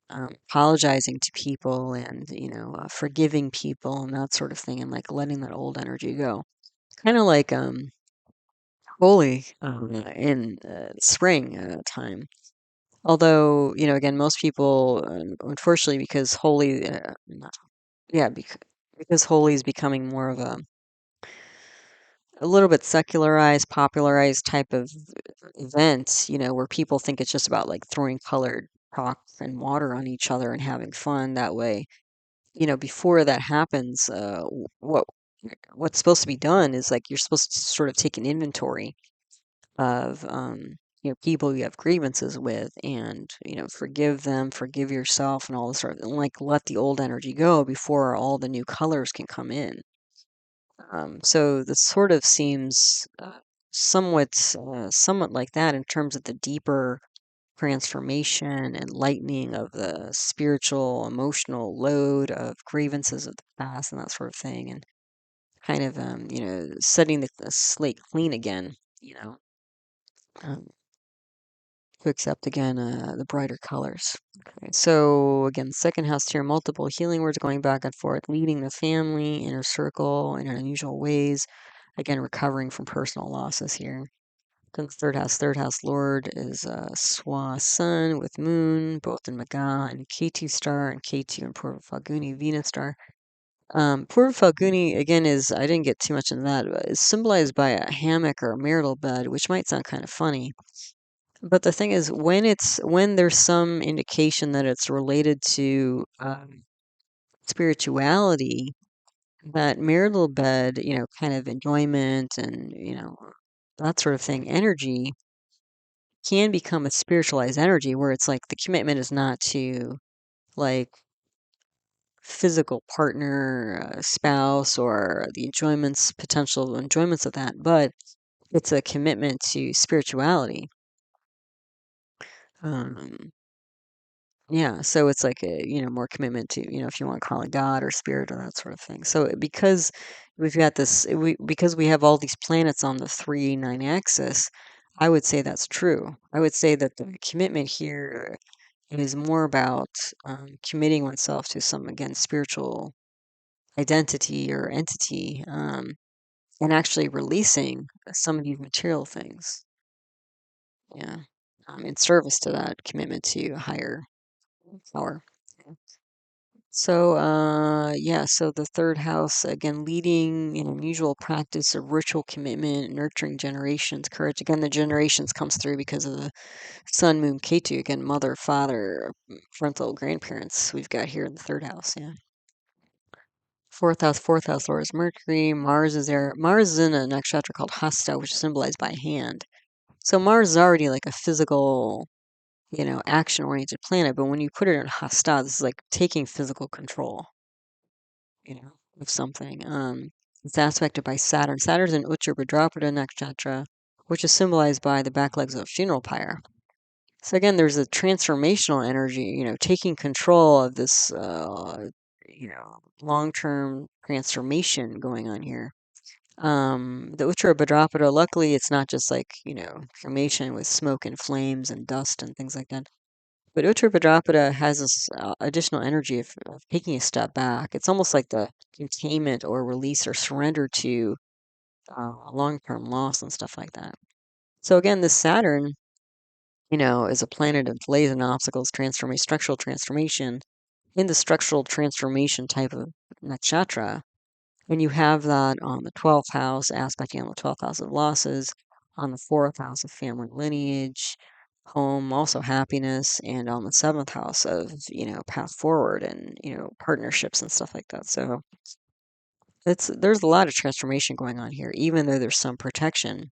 apologizing to people and, forgiving people and that sort of thing, and like letting that old energy go. Kind of like holy in spring time. Although, again, most people, unfortunately, because holy, yeah, because holy is becoming more of a little bit secularized, popularized type of event, where people think it's just about like throwing colored chalk and water on each other and having fun that way. Before that happens, what's supposed to be done is like you're supposed to sort of take an inventory of people you have grievances with, and forgive them, forgive yourself, and all this sort of, and like let the old energy go before all the new colors can come in. So this sort of seems somewhat like that in terms of the deeper transformation and lightening of the spiritual emotional load of grievances of the past and that sort of thing, and kind of setting the slate clean again, um, to accept again the brighter colors. Okay, so again, second house here, multiple healing words going back and forth, leading the family, inner circle in unusual ways. Again, recovering from personal losses here. Then the third house lord is Swa Sun with Moon, both in Magha and K2 star, and K2 and Purva Phalguni Venus star. Purva Phalguni, again, I didn't get too much into that, but is symbolized by a hammock or a marital bed, which might sound kind of funny. But the thing is, when there's some indication that it's related to spirituality, that marital bed, kind of enjoyment and that sort of thing, energy can become a spiritualized energy where it's like the commitment is not to like physical partner, spouse, or the potential enjoyments of that, but it's a commitment to spirituality. Um, Yeah, so it's like a, more commitment to, if you want to call it God or spirit or that sort of thing. So because because we have all these planets on the 3-9 axis, I would say that's true. I would say that the commitment here is more about committing oneself to some, again, spiritual identity or entity, and actually releasing some of these material things. Yeah, in service to that commitment to higher power. So, yeah, so the third house, again, leading in unusual practice of ritual commitment, nurturing generations, courage. Again, the generations comes through because of the sun, moon, Ketu. Again, mother, father, parental grandparents we've got here in the third house. Yeah. Fourth house Lord is Mercury. Mars is there. Mars is in a nakshatra called Hasta, which is symbolized by a hand. So Mars is already like a physical, action-oriented planet. But when you put it in Hasta, this is like taking physical control, of something. It's aspected by Saturn. Saturn's in Uttara Bhadrapada nakshatra, which is symbolized by the back legs of a funeral pyre. So again, there's a transformational energy, taking control of this, long-term transformation going on here. The Uttara Bhadrapada, luckily, it's not just like, cremation with smoke and flames and dust and things like that. But Uttara Bhadrapada has this additional energy of taking a step back. It's almost like the containment or release or surrender to long-term loss and stuff like that. So again, this Saturn, is a planet of delays and obstacles, transformation, structural transformation. In the structural transformation type of nakshatra, and you have that on the 12th house, aspecting on the 12th house of losses, on the 4th house of family lineage, home, also happiness, and on the 7th house of, path forward and, partnerships and stuff like that. So there's a lot of transformation going on here, even though there's some protection.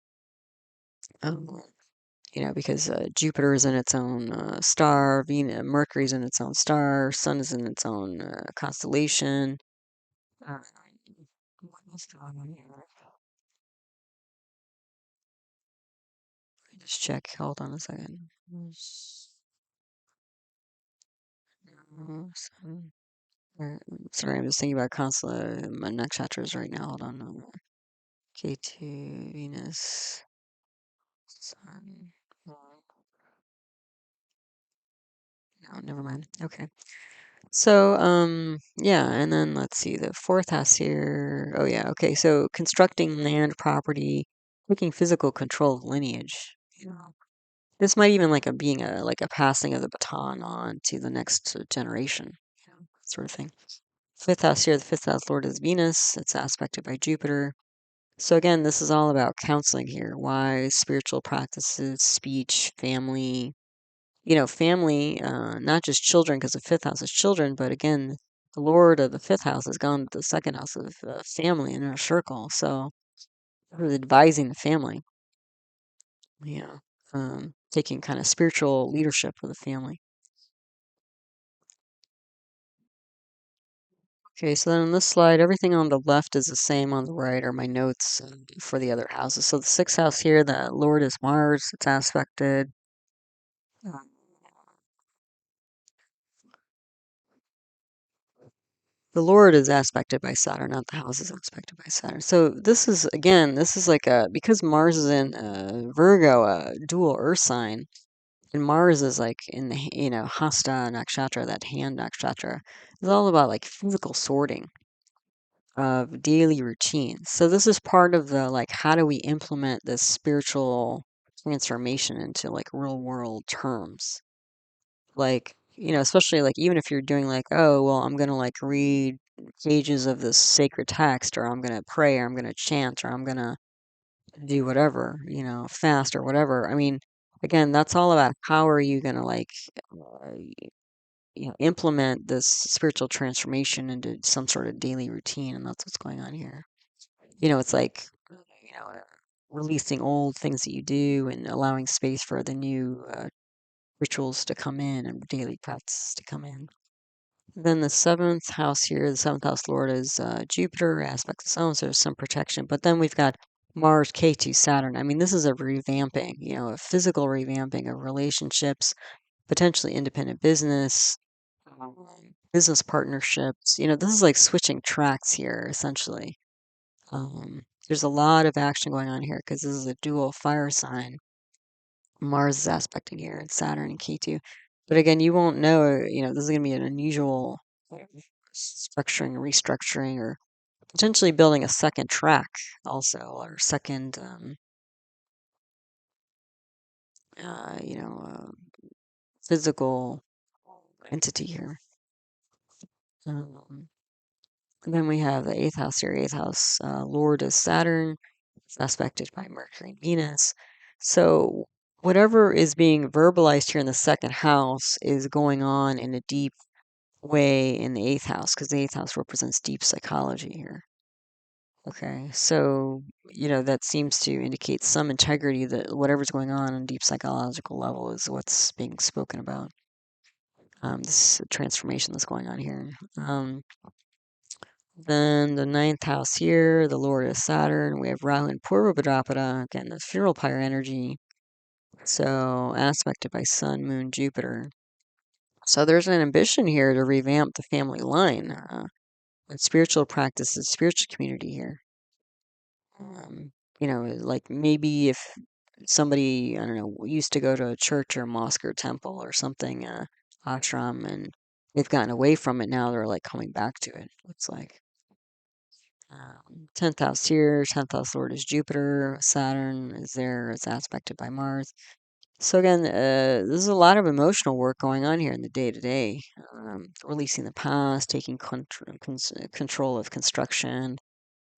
Because Jupiter is in its own star, Mercury's in its own star, Sun is in its own constellation. Uh, what else going on here? Just check. Hold on a second. Sorry, I'm just thinking about my nakshatras right now. Hold on. K2, Venus, Sun. No, never mind. Okay. So, yeah, and then let's see, the fourth house here. Oh, yeah, okay. So, constructing land, property, taking physical control of lineage. This might even like a being a like a passing of the baton on to the next generation, sort of thing. Fifth house here, the fifth house lord is Venus. It's aspected by Jupiter. So again, this is all about counseling here. Wise, spiritual practices, speech, family, family, not just children, because the fifth house is children, but again, the Lord of the fifth house has gone to the second house of family and inner circle. So, advising the family, yeah, taking kind of spiritual leadership of the family. Okay, so then on this slide, everything on the left is the same on the right, are my notes for the other houses. So the sixth house here, the Lord is Mars, it's aspected. The Lord is aspected by Saturn, not the house is aspected by Saturn. So this is like because Mars is in Virgo, a dual earth sign, and Mars is like in the, Hasta nakshatra, that hand nakshatra. It's all about like physical sorting of daily routines. So this is part of the like, how do we implement this spiritual transformation into like real world terms? Like, especially like even if you're doing like, oh, well, I'm gonna like read pages of this sacred text, or I'm gonna pray, or I'm gonna chant, or I'm gonna do whatever, fast or whatever. I mean, again, that's all about how are you gonna like, implement this spiritual transformation into some sort of daily routine, and that's what's going on here. It's like, releasing old things that you do and allowing space for the new rituals to come in and daily practices to come in. Then the seventh house here, the seventh house lord is Jupiter, aspect the sun, so there's some protection. But then we've got Mars, K2, Saturn. I mean, this is a revamping, a physical revamping of relationships, potentially independent business, um, business partnerships. This is like switching tracks here, essentially. There's a lot of action going on here because this is a dual fire sign. Mars is aspecting here, and Saturn and Ketu. But again, you won't know, this is going to be an unusual structuring, restructuring, or potentially building a second track also, or second, uh, you know, uh, physical entity here. Um, and then we have the eighth house here. Eighth house lord is Saturn. It's aspected by Mercury and Venus. So whatever is being verbalized here in the second house is going on in a deep way in the eighth house, because the eighth house represents deep psychology here. Okay, so, that seems to indicate some integrity that whatever's going on deep psychological level is what's being spoken about. This transformation that's going on here. Then the ninth house here, the Lord is Saturn. We have Rahu and Purva Bhadrapada, again, the funeral pyre energy. So aspected by Sun, Moon, Jupiter. So there's an ambition here to revamp the family line and spiritual practices, spiritual community here. Like maybe if somebody, I don't know, used to go to a church or mosque or temple or something, ashram, and they've gotten away from it now, they're like coming back to it, looks like. 10th house here, 10th house lord is Jupiter, Saturn is there, it's aspected by Mars. So again, there's a lot of emotional work going on here in the day-to-day, releasing the past, taking control of construction,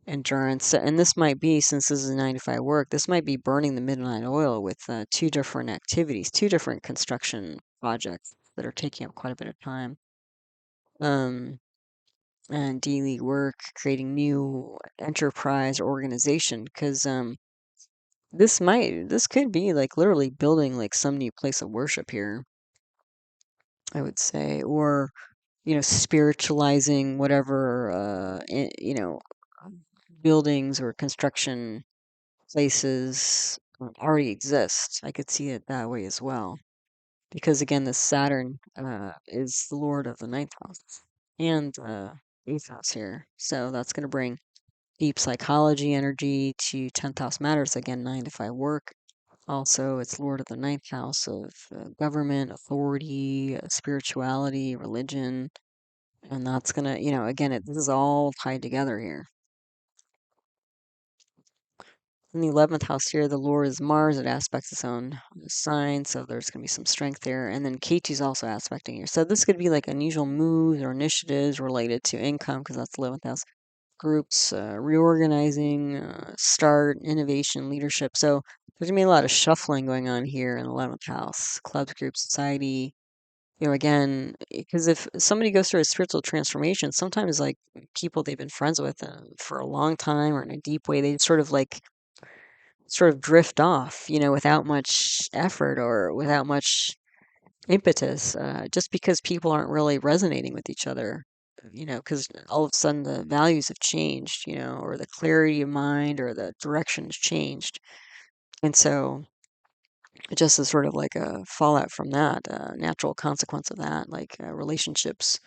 endurance. And this might be, since this is 9 to 5 work, this might be burning the midnight oil with two different activities, two different construction projects that are taking up quite a bit of time. And daily work, creating new enterprise organization, because this could be like literally building like some new place of worship here, I would say, or spiritualizing whatever buildings or construction places already exist. I could see it that way as well. Because again, the Saturn is the lord of the ninth house and eighth house here. So that's going to bring deep psychology energy to 10th house matters. Again, 9 to 5 work. Also, it's lord of the ninth house of government, authority, spirituality, religion. And that's going to, again, this is all tied together here. In the 11th house here, the Lord is Mars. It aspects its own sign, so there's going to be some strength there. And then Ketu is also aspecting here. So this could be like unusual moves or initiatives related to income, because that's the 11th house. Groups, reorganizing, start, innovation, leadership. So there's going to be a lot of shuffling going on here in the 11th house. Clubs, groups, society. Again, because if somebody goes through a spiritual transformation, sometimes like people they've been friends with for a long time or in a deep way, they sort of drift off, without much effort or without much impetus, just because people aren't really resonating with each other, because all of a sudden the values have changed, or the clarity of mind or the direction has changed. And so it just is sort of like a fallout from that, natural consequence of that, like relationships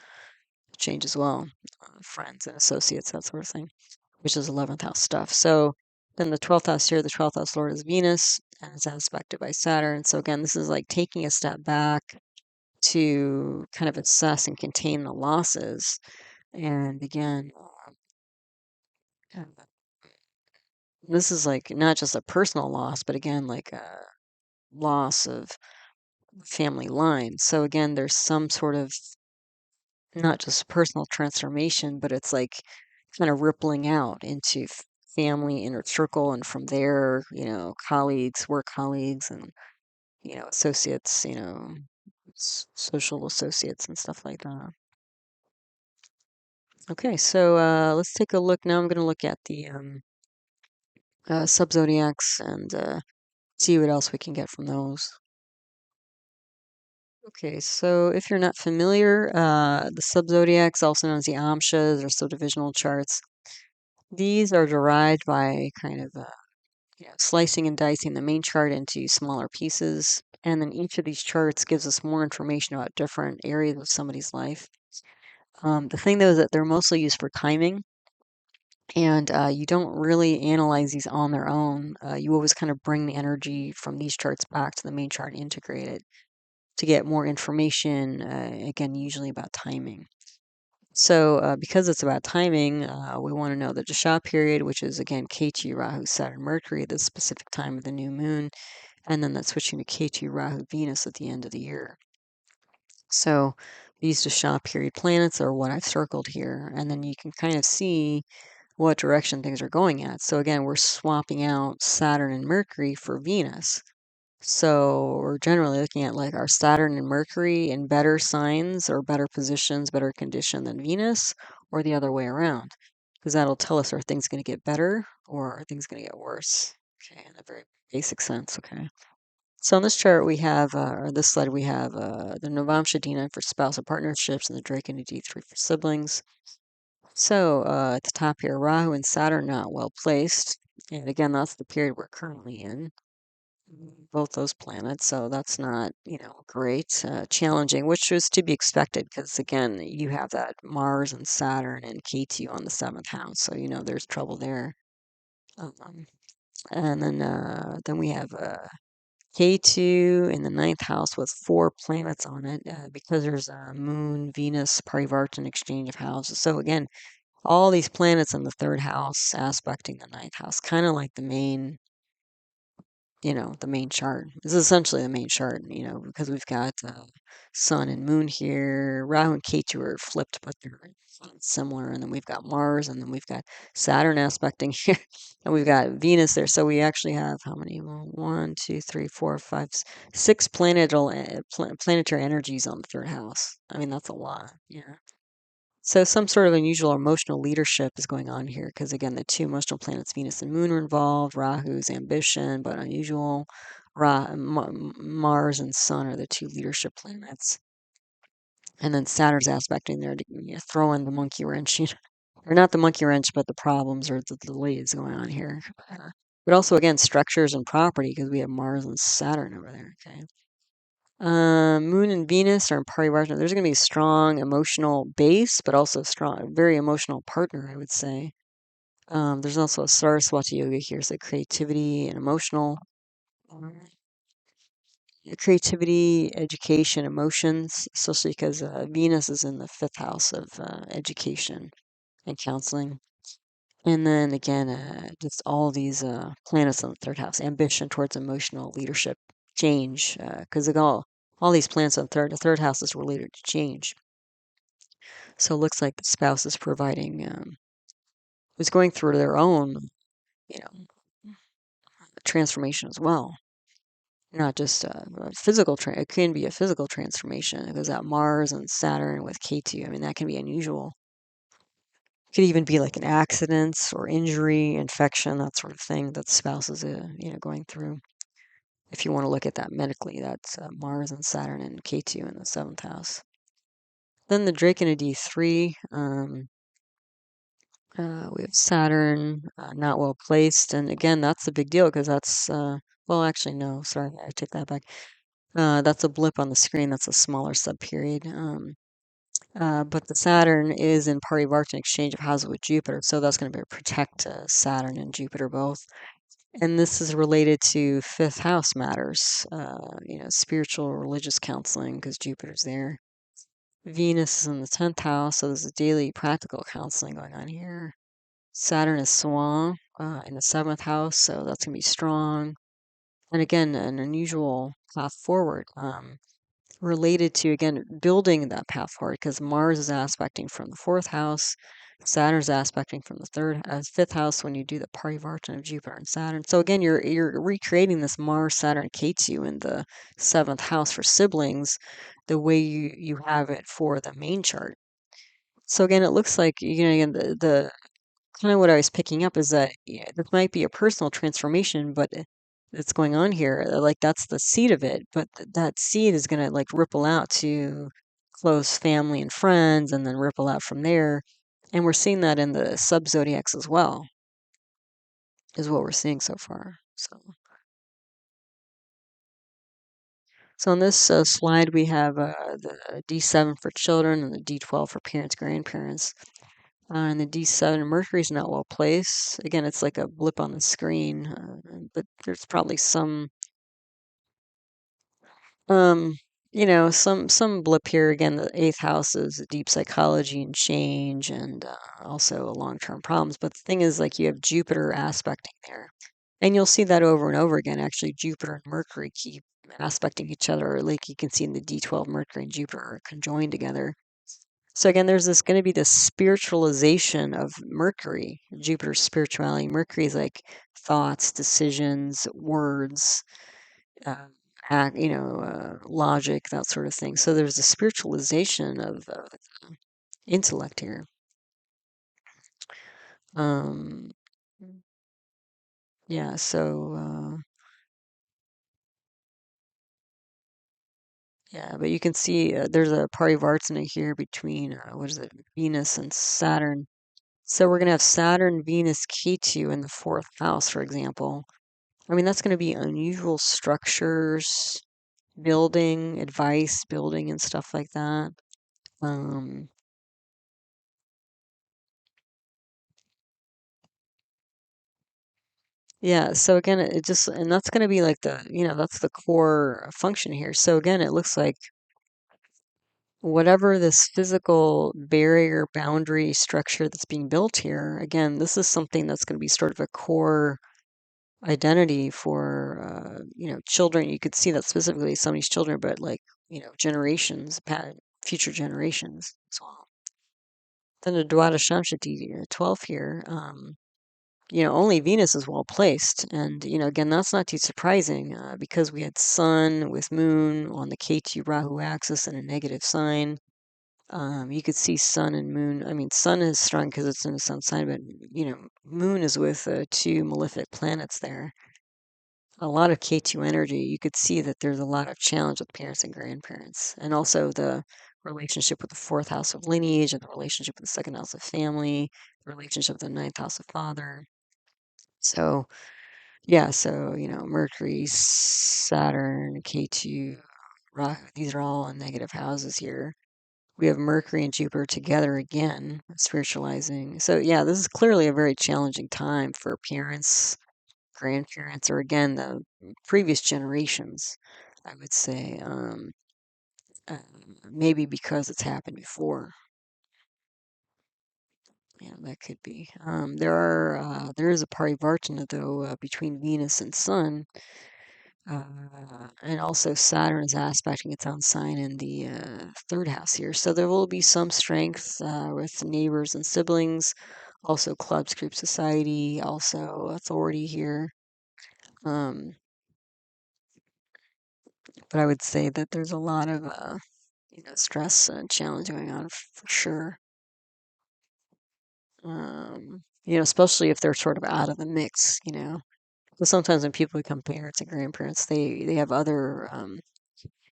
change as well, friends and associates, that sort of thing, which is 11th house stuff. So then the 12th house here, the 12th house lord is Venus, and it's aspected by Saturn. So again, this is like taking a step back to kind of assess and contain the losses. And again, uh, this is like not just a personal loss, but again, like a loss of family line. So again, there's some sort of not just personal transformation, but it's like kind of rippling out into family, inner circle, and from there, colleagues, work colleagues, and associates, social associates and stuff like that. Okay, so let's take a look now. I'm going to look at the subzodiacs and see what else we can get from those. Okay, so if you're not familiar, the subzodiacs, also known as the amshas or subdivisional charts, these are derived by kind of slicing and dicing the main chart into smaller pieces. And then each of these charts gives us more information about different areas of somebody's life. The thing, though, is that they're mostly used for timing. And you don't really analyze these on their own. You always kind of bring the energy from these charts back to the main chart and integrate it to get more information, again, usually about timing. So because it's about timing, we want to know the dasha period, which is, again, Ketu, Rahu, Saturn, Mercury, the specific time of the new moon, and then that's switching to Ketu, Rahu, Venus at the end of the year. So these dasha period planets are what I've circled here, and then you can kind of see what direction things are going at. So again, we're swapping out Saturn and Mercury for Venus. So we're generally looking at like our Saturn and Mercury in better signs or better positions, better condition than Venus, or the other way around, because that'll tell us are things going to get better or are things going to get worse. Okay, in a very basic sense. Okay. So on this chart we have, or this slide we have the Navamsha D9 for spousal partnerships and the Drake and the D3 for siblings. So at the top here, Rahu and Saturn not well placed. And again, that's the period we're currently in, both those planets. So that's not, great, challenging, which was to be expected because, again, you have that Mars and Saturn and Ketu on the seventh house. So, there's trouble there. Um, and then we have K2 in the ninth house with four planets on it because there's a Moon, Venus, Parivartan exchange of houses. So again, all these planets in the third house aspecting the ninth house, kind of like the main chart. This is essentially the main chart, because we've got Sun and Moon here. Rahu and Ketu are flipped, but they're similar. And then we've got Mars, and then we've got Saturn aspecting here, and we've got Venus there. So we actually have how many? Well, one, two, three, four, five, six planetary energies on the third house. I mean, that's a lot. Yeah. So some sort of unusual emotional leadership is going on here because again, the two emotional planets, Venus and Moon, are involved. Rahu's ambition, but unusual. Mars and Sun are the two leadership planets, and then Saturn's aspecting there to throw in the monkey wrench, or not the monkey wrench, but the problems or the delays going on here. But also again, structures and property because we have Mars and Saturn over there. Okay. Moon and Venus are in Parivartana. There's going to be a strong emotional base, but also a strong, very emotional partner, I would say. There's also a Saraswati yoga here, so creativity and emotional um, creativity, education, emotions, especially because Venus is in the fifth house of education and counseling. And then again, just all these planets on the third house, ambition towards emotional leadership, change, because all these planets on the third house is related to change. So it looks like the spouse is providing, is going through their own, you know, transformation as well. Not just a physical, it can be a physical transformation. It goes out Mars and Saturn with K2. I mean, that can be unusual. It could even be like an accident or injury, infection, that sort of thing that the spouse is, going through. If you want to look at that medically, that's Mars and Saturn and K2 in the seventh house. Then the Drake in a D3. We have Saturn not well placed, and again, that's a big deal because that's well, actually, no, sorry, I take that back. That's a blip on the screen. That's a smaller subperiod. But the Saturn is in Parivartan exchange of houses with Jupiter, so that's going to protect Saturn and Jupiter both. And this is related to fifth house matters, spiritual, religious counseling, because Jupiter's there. Venus is in the 10th house, so there's a daily practical counseling going on here. Saturn is Swan in the 7th house, so that's going to be strong. And again, an unusual path forward related to, again, building that path forward because Mars is aspecting from the 4th house. Saturn's aspecting from the fifth house when you do the Parivartan of Jupiter and Saturn. So again, you're recreating this Mars, Saturn, K2 in the 7th house for siblings, the way you have it for the main chart. So again, it looks like again the kind of what I was picking up is that this might be a personal transformation, but that's going on here. Like that's the seed of it, but that seed is going to like ripple out to close family and friends, and then ripple out from there. And we're seeing that in the subzodiacs as well, is what we're seeing so far. So on this slide, we have the D7 for children and the D12 for parents, grandparents. And the D7, Mercury's not well placed. Again, it's like a blip on the screen, but there's probably um, some blip here. Again, the eighth house is deep psychology and change, and also long-term problems. But the thing is, like, you have Jupiter aspecting there, and you'll see that over and over again. Actually, Jupiter and Mercury keep aspecting each other. Like you can see in the D12, Mercury and Jupiter are conjoined together. So again, there's this going to be this spiritualization of Mercury, Jupiter's spirituality. Mercury is like thoughts, decisions, words, logic, that sort of thing. So there's a spiritualization of intellect here. Um, yeah, so yeah, but you can see there's a parivartana here between what is it, Venus and Saturn. So we're gonna have Saturn, Venus, Ketu in the fourth house, for example. I mean, that's gonna be unusual structures, building, advice, building, and stuff like that. Um, Yeah, so again, it just, and that's going to be like that's the core function here. So again, it looks like whatever this physical barrier, boundary structure that's being built here, again, this is something that's going to be sort of a core identity for, children. You could see that specifically some of these children, but like, generations, future generations as well. Then the Dwada Shamshati 12 here. Only Venus is well placed. And, again, that's not too surprising because we had Sun with Moon on the Ketu Rahu axis in a negative sign. You could see Sun and Moon. I mean, Sun is strong because it's in a Sun sign, but, Moon is with two malefic planets there. A lot of Ketu energy. You could see that there's a lot of challenge with parents and grandparents. And also the relationship with the fourth house of lineage and the relationship with the second house of family, the relationship with the ninth house of father. So, yeah, so, Mercury, Saturn, K2, these are all in negative houses here. We have Mercury and Jupiter together again, spiritualizing. So, yeah, this is clearly a very challenging time for parents, grandparents, or again, the previous generations, I would say. Uh, Maybe because it's happened before. Yeah, that could be. There is a parivartana though between Venus and Sun. And also Saturn is aspecting its own sign in the third house here. So there will be some strength with neighbors and siblings, also clubs, group society, also authority here. Um, but I would say that there's a lot of stress and challenge going on for sure. Especially if they're sort of out of the mix. But sometimes when people become parents and grandparents, they have other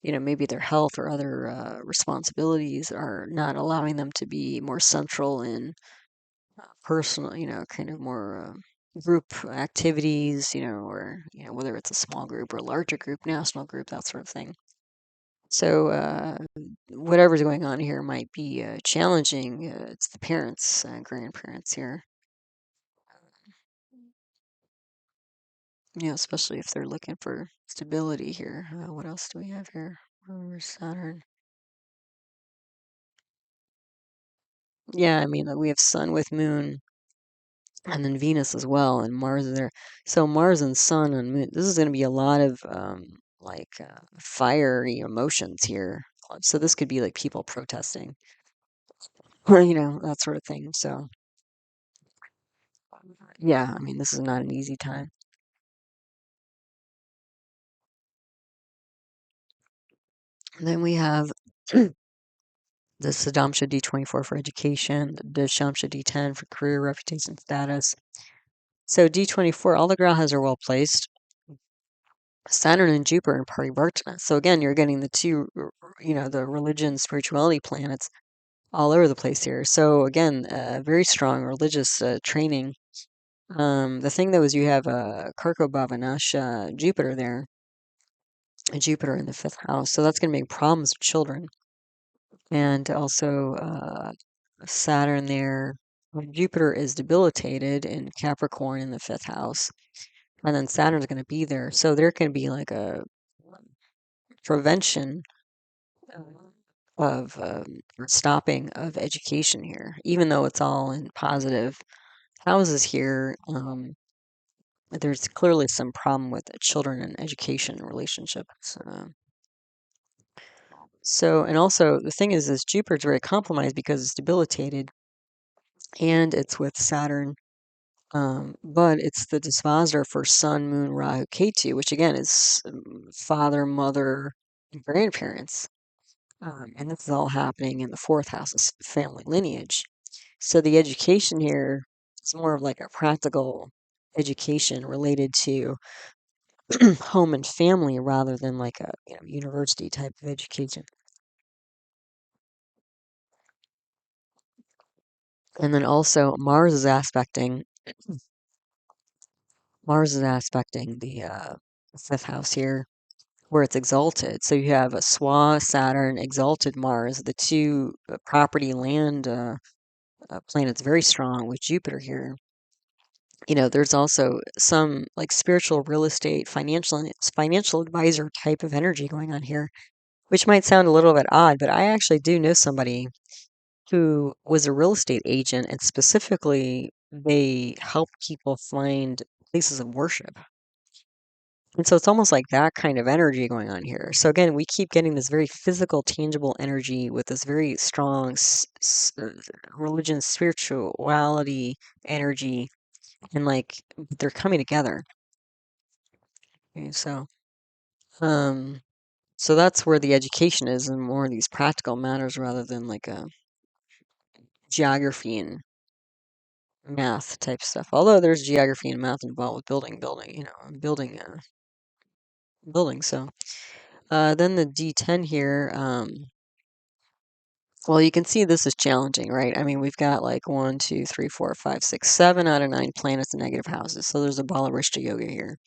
maybe their health or other responsibilities are not allowing them to be more central in personal, kind of more group activities, or, whether it's a small group or a larger group, national group, that sort of thing. So, whatever's going on here might be challenging. It's the parents, grandparents here, especially if they're looking for stability here. What else do we have here? Where's Saturn? Yeah, I mean, we have Sun with Moon and then Venus as well, and Mars is there. So Mars and Sun and Moon. This is going to be a lot of fiery emotions here. So this could be like people protesting, or that sort of thing. So yeah, I mean, this is not an easy time. And then we have the Sadamsha D24 for education, the Shamsha D10 for career, reputation, status. So D24, all the grahas are well placed. Saturn and Jupiter in Parivartana. So again, you're getting the two, the religion, spirituality planets all over the place here. So again, very strong religious training. The thing though is you have Karko Bhavanasha Jupiter there, Jupiter in the fifth house. So that's going to make problems with children. And also Saturn there. Jupiter is debilitated in Capricorn in the fifth house. And then Saturn's going to be there. So there can be like a prevention of or stopping of education here, even though it's all in positive houses here. There's clearly some problem with children and education relationships. And also the thing is Jupiter's very compromised because it's debilitated, and it's with Saturn But it's the dispositor for Sun, Moon, Rahu, Ketu, which again is father, mother, and grandparents. And this is all happening in the fourth house, of family lineage. So the education here is more of like a practical education related to home and family rather than like a university type of education. And then also Mars is aspecting the fifth house here where it's exalted. So you have a Swa, Saturn, exalted Mars, the two property land planets very strong with Jupiter here. There's also some like spiritual real estate, financial advisor type of energy going on here, which might sound a little bit odd, but I actually do know somebody who was a real estate agent, and specifically they help people find places of worship. And so it's almost like that kind of energy going on here. So again, we keep getting this very physical, tangible energy with this very strong religion, spirituality energy, and like they're coming together. Okay, um, so that's where the education is, and more of these practical matters rather than like a geography and math type stuff. Although there's geography and math involved with building. So then the D10 here. Well, you can see this is challenging, right? I mean, we've got like 1, 2, 3, 4, 5, 6, 7 out of 9 planets in negative houses. So there's a Balarishta yoga here,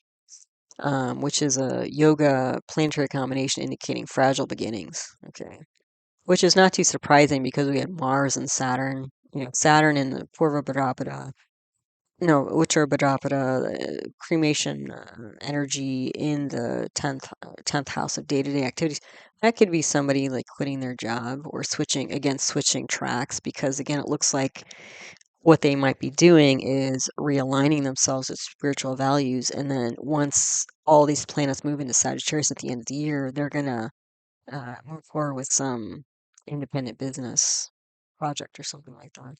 which is a yoga planetary combination indicating fragile beginnings. Okay. Which is not too surprising because we had Mars and Saturn, Saturn in the Purva Bhadrapada, no, Uttara Bhadrapada, cremation energy in the 10th house of day-to-day activities. That could be somebody like quitting their job or switching tracks because again, it looks like what they might be doing is realigning themselves with spiritual values. And then once all these planets move into Sagittarius at the end of the year, they're gonna move forward with some independent business project or something like that.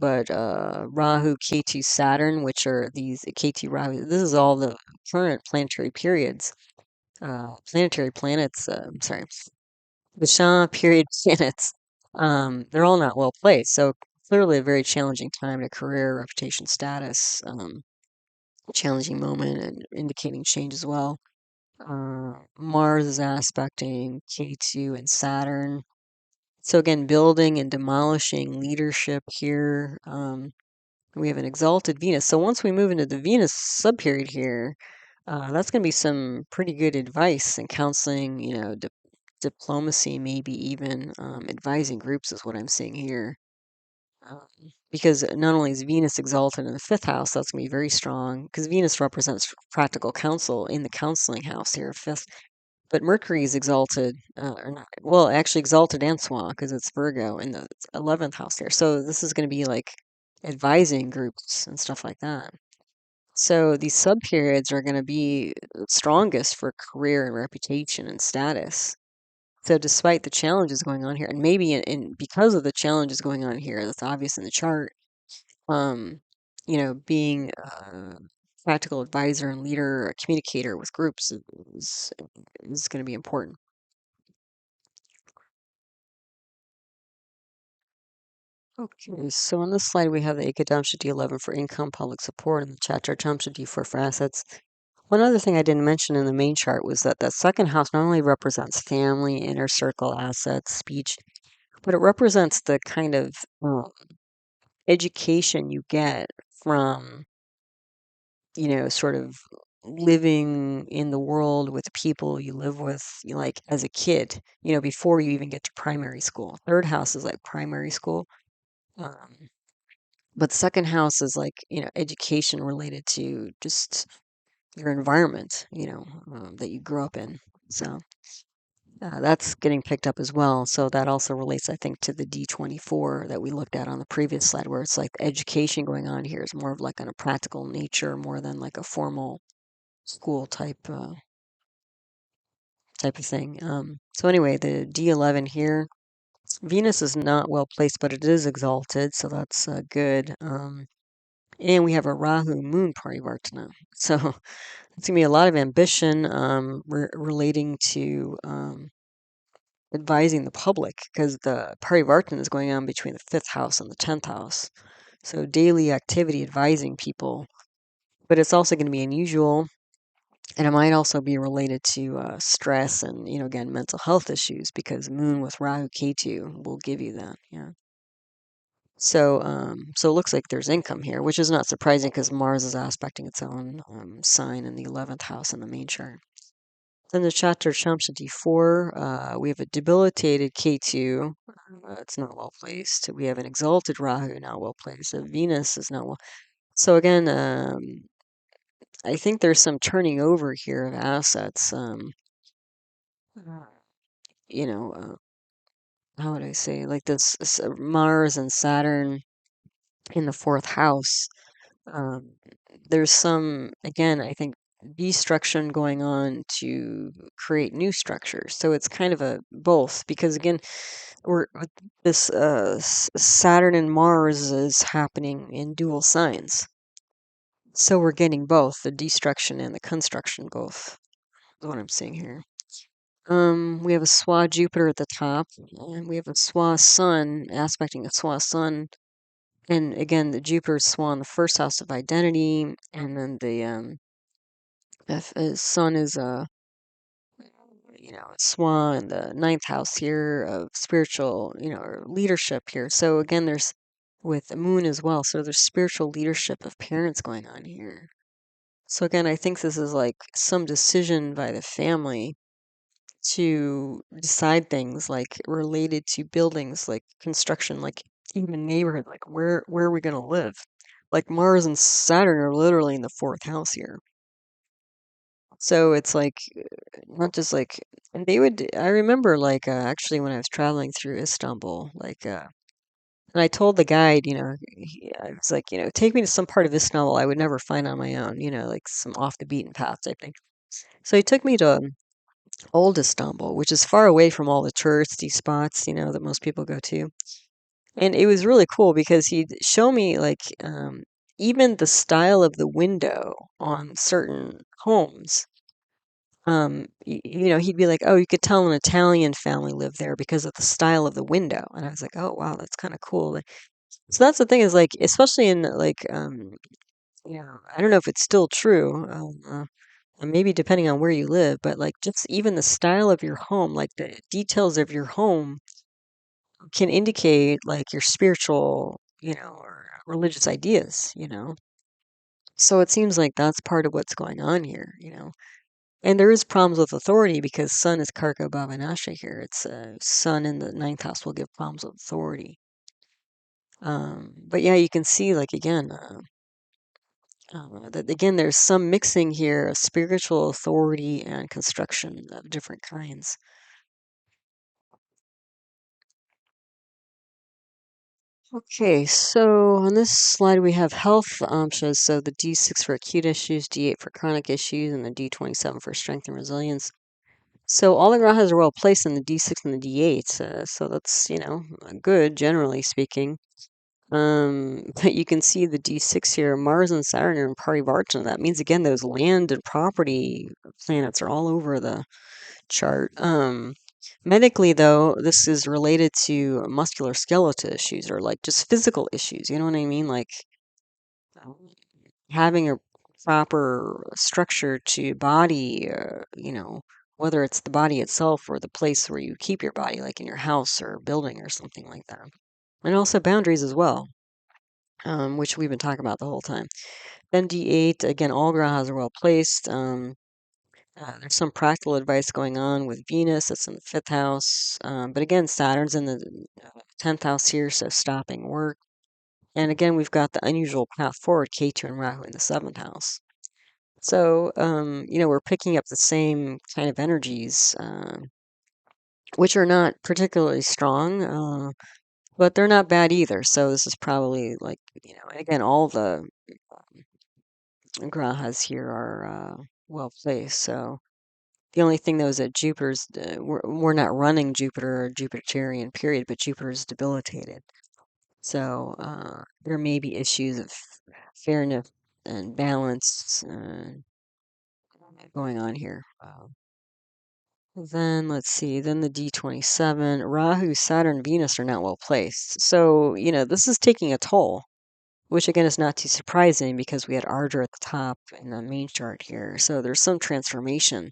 But Rahu, Ketu, Saturn, which are these Ketu, Rahu, this is all the current planetary periods, planetary planets, sorry, the Shah period planets. They're all not well placed. So clearly a very challenging time to career, reputation, status, challenging moment and indicating change as well. Mars is aspecting K2 and Saturn. So again, building and demolishing leadership here. We have an exalted Venus. So once we move into the Venus subperiod here, that's going to be some pretty good advice and counseling, diplomacy, maybe even advising groups is what I'm seeing here. Um, because not only is Venus exalted in the fifth house, that's going to be very strong, because Venus represents practical counsel in the counseling house here, fifth. But Mercury is exalted, or not, well, actually exalted and swan, because it's Virgo in the 11th house here. So this is going to be like advising groups and stuff like that. So these subperiods are going to be strongest for career and reputation and status. So despite the challenges going on here, and maybe because of the challenges going on here, that's obvious in the chart, um, being a practical advisor and leader, a communicator with groups is going to be important. Okay, so on this slide we have the Ekadamsha D11 for income, public support, and the Chaturjamsha D4 for assets. One other thing I didn't mention in the main chart was that that second house not only represents family, inner circle, assets, speech, but it represents the kind of education you get from, sort of living in the world with the people you live with, like as a kid, before you even get to primary school. Third house is like primary school. Um, but second house is like, education related to just your environment, that you grew up in. So that's getting picked up as well. So that also relates, I think, to the D24 that we looked at on the previous slide, where it's like the education going on here is more of like on a practical nature, more than like a formal school type of thing. So anyway, the D11 here, Venus is not well placed, but it is exalted, so that's good. And we have a Rahu moon parivartana. So it's going to be a lot of ambition relating to advising the public because the parivartana is going on between the 5th house and the 10th house. So daily activity advising people. But it's also going to be unusual. And it might also be related to stress and, again, mental health issues because moon with Rahu Ketu will give you that. Yeah. So it looks like there's income here, which is not surprising because Mars is aspecting its own sign in the 11th house in the main chart. Then the chapter Shamsa D4, we have a debilitated K2. It's not well placed. We have an exalted Rahu, not well placed. So Venus is not well. So again, I think there's some turning over here of assets. Uh, you know, how would I say? Like this Mars and Saturn in the 4th house. Um, there's some, again, I think, destruction going on to create new structures. So it's kind of a both because, again, we're this Saturn and Mars is happening in dual signs. So we're getting both the destruction and the construction, both is what I'm seeing here. We have a Swa Jupiter at the top, and we have a Swa Sun aspecting a Swa Sun. And again, the Jupiter Swan, the 1st house of identity, and then the Sun is a Swan in the 9th house here of spiritual, or leadership here. So again, there's with the Moon as well. So there's spiritual leadership of parents going on here. So again, I think this is like some decision by the family to decide things like related to buildings, like construction, like even neighborhood, like where are we going to live? Like Mars and Saturn are literally in the 4th house here. So it's like not just like, and I remember like actually when I was traveling through Istanbul, like and I told the guide, I was like, take me to some part of Istanbul I would never find on my own, like some off the beaten path type thing. So he took me to old Istanbul, which is far away from all the touristy spots, that most people go to. And it was really cool because he'd show me like even the style of the window on certain homes. He'd be like, "Oh, you could tell an Italian family lived there because of the style of the window." And I was like, "Oh, wow, that's kind of cool." So that's the thing is like, especially in like, I don't know if it's still true. Maybe depending on where you live, but like just even the style of your home, like the details of your home can indicate like your spiritual, or religious ideas. So it seems like that's part of what's going on here. And there is problems with authority because Sun is Karka Bhavanasha here. It's Sun in the 9th house will give problems with authority. But yeah, you can see like again, that again there's some mixing here of spiritual authority and construction of different kinds. Okay, so on this slide we have health amshas, so the D6 for acute issues, D8 for chronic issues, and the D27 for strength and resilience. So all the grahas are well placed in the D6 and the D8, so that's, good, generally speaking. But you can see the D6 here, Mars and Saturn are in Parivartana. That means, again, those land and property planets are all over the chart. Medically, though, this is related to muscular skeletal issues or like just physical issues. You know what I mean? Like um, having a proper structure to your body, whether it's the body itself or the place where you keep your body, like in your house or building or something like that. And also boundaries as well, which we've been talking about the whole time. Then D8, again, all grahas are well placed. There's some practical advice going on with Venus, that's in the 5th house. But again, Saturn's in the 10th house here, so stopping work. And again, we've got the unusual path forward, Ketu and Rahu in the 7th house. So, we're picking up the same kind of energies, which are not particularly strong, but they're not bad either. So this is probably like, and again, all the grahas here are well placed. So the only thing though is that Jupiter's, we're not running Jupiter or Jupiterian period, but Jupiter's debilitated. So there may be issues of fairness and balance going on here. Then let's see, then the D27, Rahu, Saturn, Venus are not well placed. So, this is taking a toll, which again is not too surprising because we had Ardra at the top in the main chart here. So there's some transformation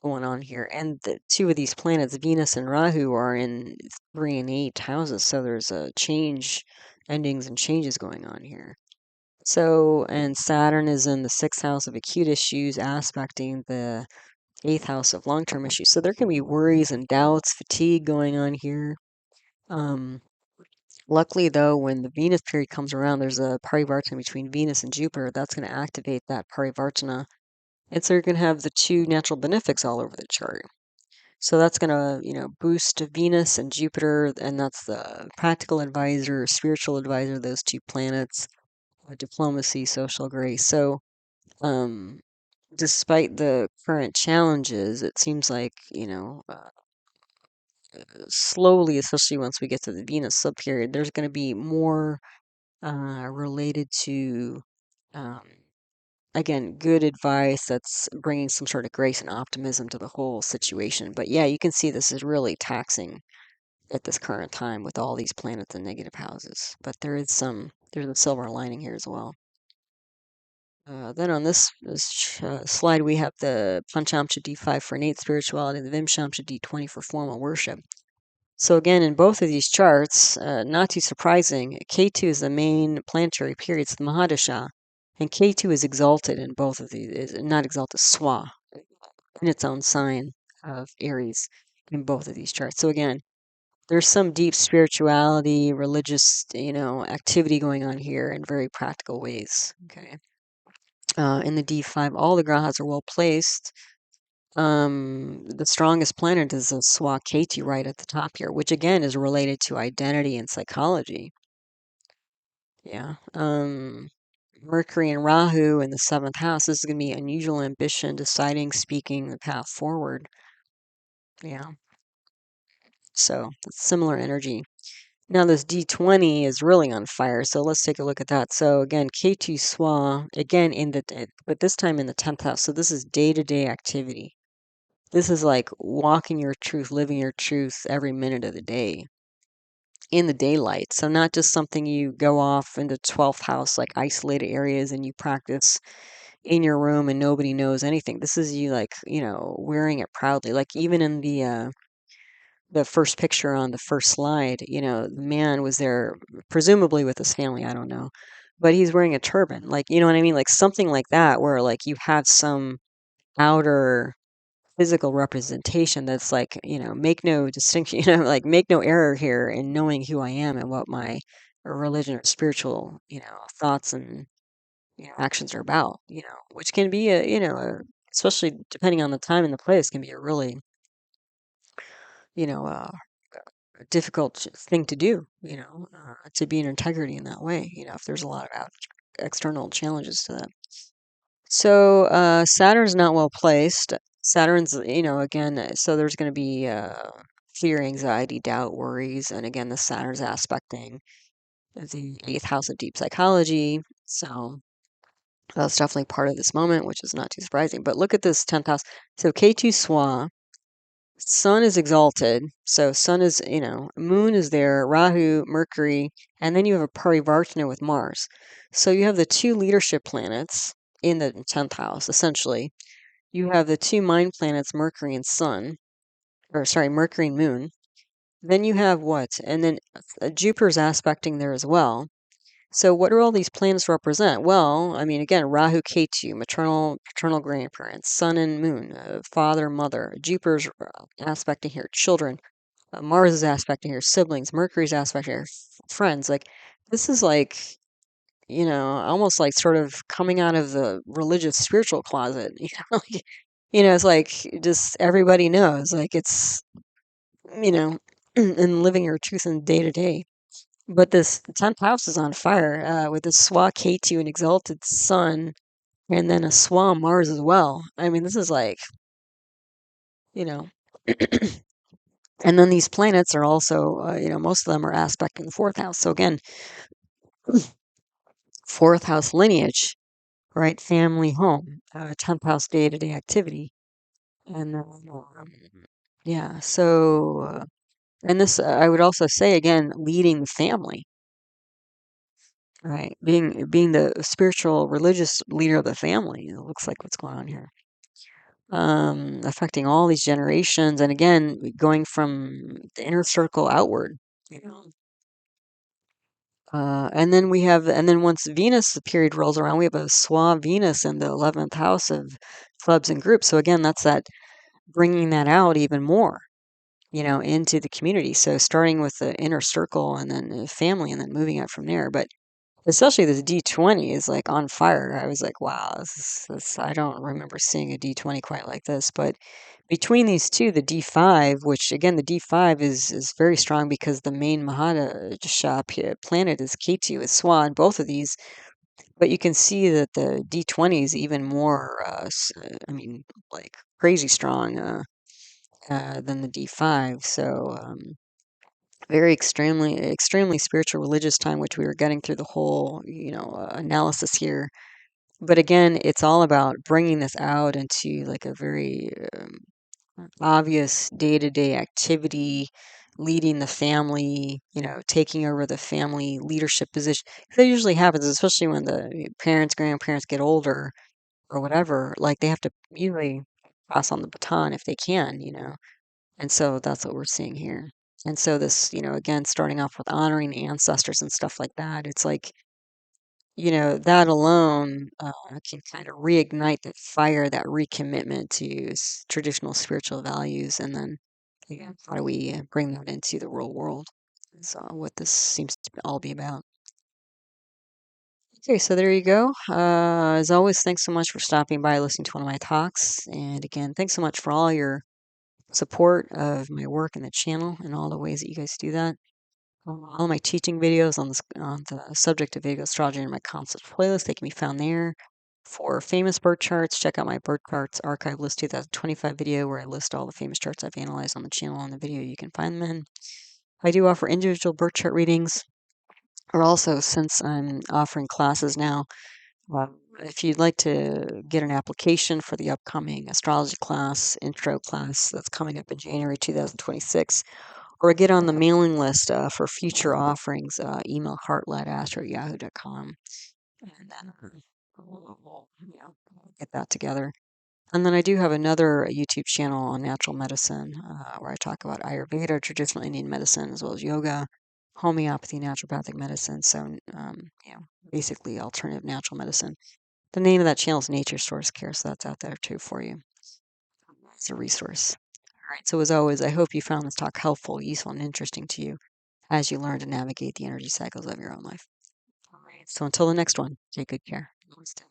going on here. And the two of these planets, Venus and Rahu, are in 3 and 8 houses. So there's a change, endings and changes going on here. So, and Saturn is in the 6th house of acute issues, aspecting the 8th house of long-term issues. So there can be worries and doubts, fatigue going on here. Luckily, though, when the Venus period comes around, there's a parivartana between Venus and Jupiter. That's going to activate that parivartana. And so you're going to have the two natural benefics all over the chart. So that's going to, boost Venus and Jupiter, and that's the practical advisor, spiritual advisor, those two planets, diplomacy, social grace. So, despite the current challenges, it seems like, slowly, especially once we get to the Venus subperiod, there's going to be more related to, um, again, good advice that's bringing some sort of grace and optimism to the whole situation. But yeah, you can see this is really taxing at this current time with all these planets in negative houses. But there's a silver lining here as well. Then on this slide, we have the Panchamsha D5 for innate spirituality, and the Vimshamsha D20 for formal worship. So again, in both of these charts, not too surprising, K2 is the main planetary period, it's the Mahadasha, and K2 is exalted in both of these, is not exalted, Swa, in its own sign of Aries in both of these charts. So again, there's some deep spirituality, religious, activity going on here in very practical ways. Okay. In the D5, all the grahas are well placed. The strongest planet is a Swaketi right at the top here, which again is related to identity and psychology. Yeah. Mercury and Rahu in the 7th house. This is going to be unusual ambition, deciding, speaking the path forward. Yeah. So that's similar energy. Now this D20 is really on fire. So let's take a look at that. So again, K2 Swa, again but this time in the 10th house. So this is day-to-day activity. This is like walking your truth, living your truth every minute of the day in the daylight. So not just something you go off into 12th house, like isolated areas, and you practice in your room and nobody knows anything. This is you like, wearing it proudly. Like even in the first picture on the first slide, the man was there presumably with his family, I don't know. But he's wearing a turban. Like, you know what I mean? Like something like that where like you have some outer physical representation that's like, make no distinction, like make no error here in knowing who I am and what my religion or spiritual, thoughts and actions are about, which can be especially depending on the time and the place, can be a really, you know, uh, difficult thing to do, to be in integrity in that way, if there's a lot of external challenges to that. So Saturn's not well placed. Saturn's, again, so there's going to be fear, anxiety, doubt, worries, and again, the Saturn's aspecting the 8th house of deep psychology. So that's definitely part of this moment, which is not too surprising. But look at this 10th house. So K2 Swa, Sun is exalted. So Sun is, Moon is there, Rahu, Mercury, and then you have a Parivartana with Mars. So you have the two leadership planets in the 10th house, essentially. You have the two mind planets, Mercury and Sun, or sorry, Mercury and Moon. Then you have what? And then Jupiter's aspecting there as well. So what do all these planets represent? Well, I mean, again, Rahu, Ketu, paternal grandparents, Sun and Moon, father, mother. Jupiter's aspecting here, children. Mars is aspecting here, siblings. Mercury's aspecting here, friends. Like, this is like, almost like sort of coming out of the religious spiritual closet. Like, it's like just everybody knows. Like, it's, and living your truth in day to day. But this 10th house is on fire with this Swa K2, an exalted sun, and then a Swa Mars as well. I mean, this is like, you know. And then these planets are also, most of them are aspecting the 4th house. So again, 4th house lineage, right? Family, home, 10th house day-to-day activity. And then, yeah, so, and this, I would also say again, leading the family, right? Being the spiritual, religious leader of the family. It looks like what's going on here. Affecting all these generations, and again, going from the inner circle outward, you know. And then once Venus period rolls around, we have a suave Venus in the 11th house of clubs and groups. So again, that's that bringing that out even more, into the community. So starting with the inner circle and then the family and then moving out from there. But especially this D20 is like on fire. I was like, wow, I don't remember seeing a D20 quite like this. But between these two, the D5, which again, the D5 is very strong because the main Mahadasha planet is Ketu, is Swan, both of these. But you can see that the D20 is even more, I mean, like crazy strong than the D5. So, very extremely spiritual religious time, which we were getting through the whole analysis here. But again, it's all about bringing this out into like a very obvious day-to-day activity, leading the family, taking over the family leadership position. That usually happens, especially when the parents, grandparents get older or whatever, like they have to usually pass on the baton if they can. And so that's what we're seeing here. And so this, again, starting off with honoring ancestors and stuff like that, it's like, that alone can kind of reignite that fire, that recommitment to traditional spiritual values. And then, again, how do we bring that into the real world? So what this seems to all be about. Okay, so there you go. As always, thanks so much for stopping by, listening to one of my talks. And again, thanks so much for all your support of my work and the channel and all the ways that you guys do that. All my teaching videos on the subject of Vedic astrology and my concepts playlist, they can be found there. For famous birth charts, check out my birth charts archive list 2025 video where I list all the famous charts I've analyzed on the channel and the video you can find them in. I do offer individual birth chart readings, or also since I'm offering classes now, if you'd like to get an application for the upcoming astrology class, intro class that's coming up in January 2026, or get on the mailing list for future offerings, email heartledastro@yahoo.com, and then we'll get that together. And then I do have another YouTube channel on natural medicine where I talk about Ayurveda, traditional Indian medicine, as well as yoga, homeopathy, naturopathic medicine. So, basically alternative natural medicine. The name of that channel is Nature Source Care, so that's out there too for you. It's a resource. All right, so as always, I hope you found this talk helpful, useful, and interesting to you as you learn to navigate the energy cycles of your own life. All right, so until the next one, take good care. Namaste.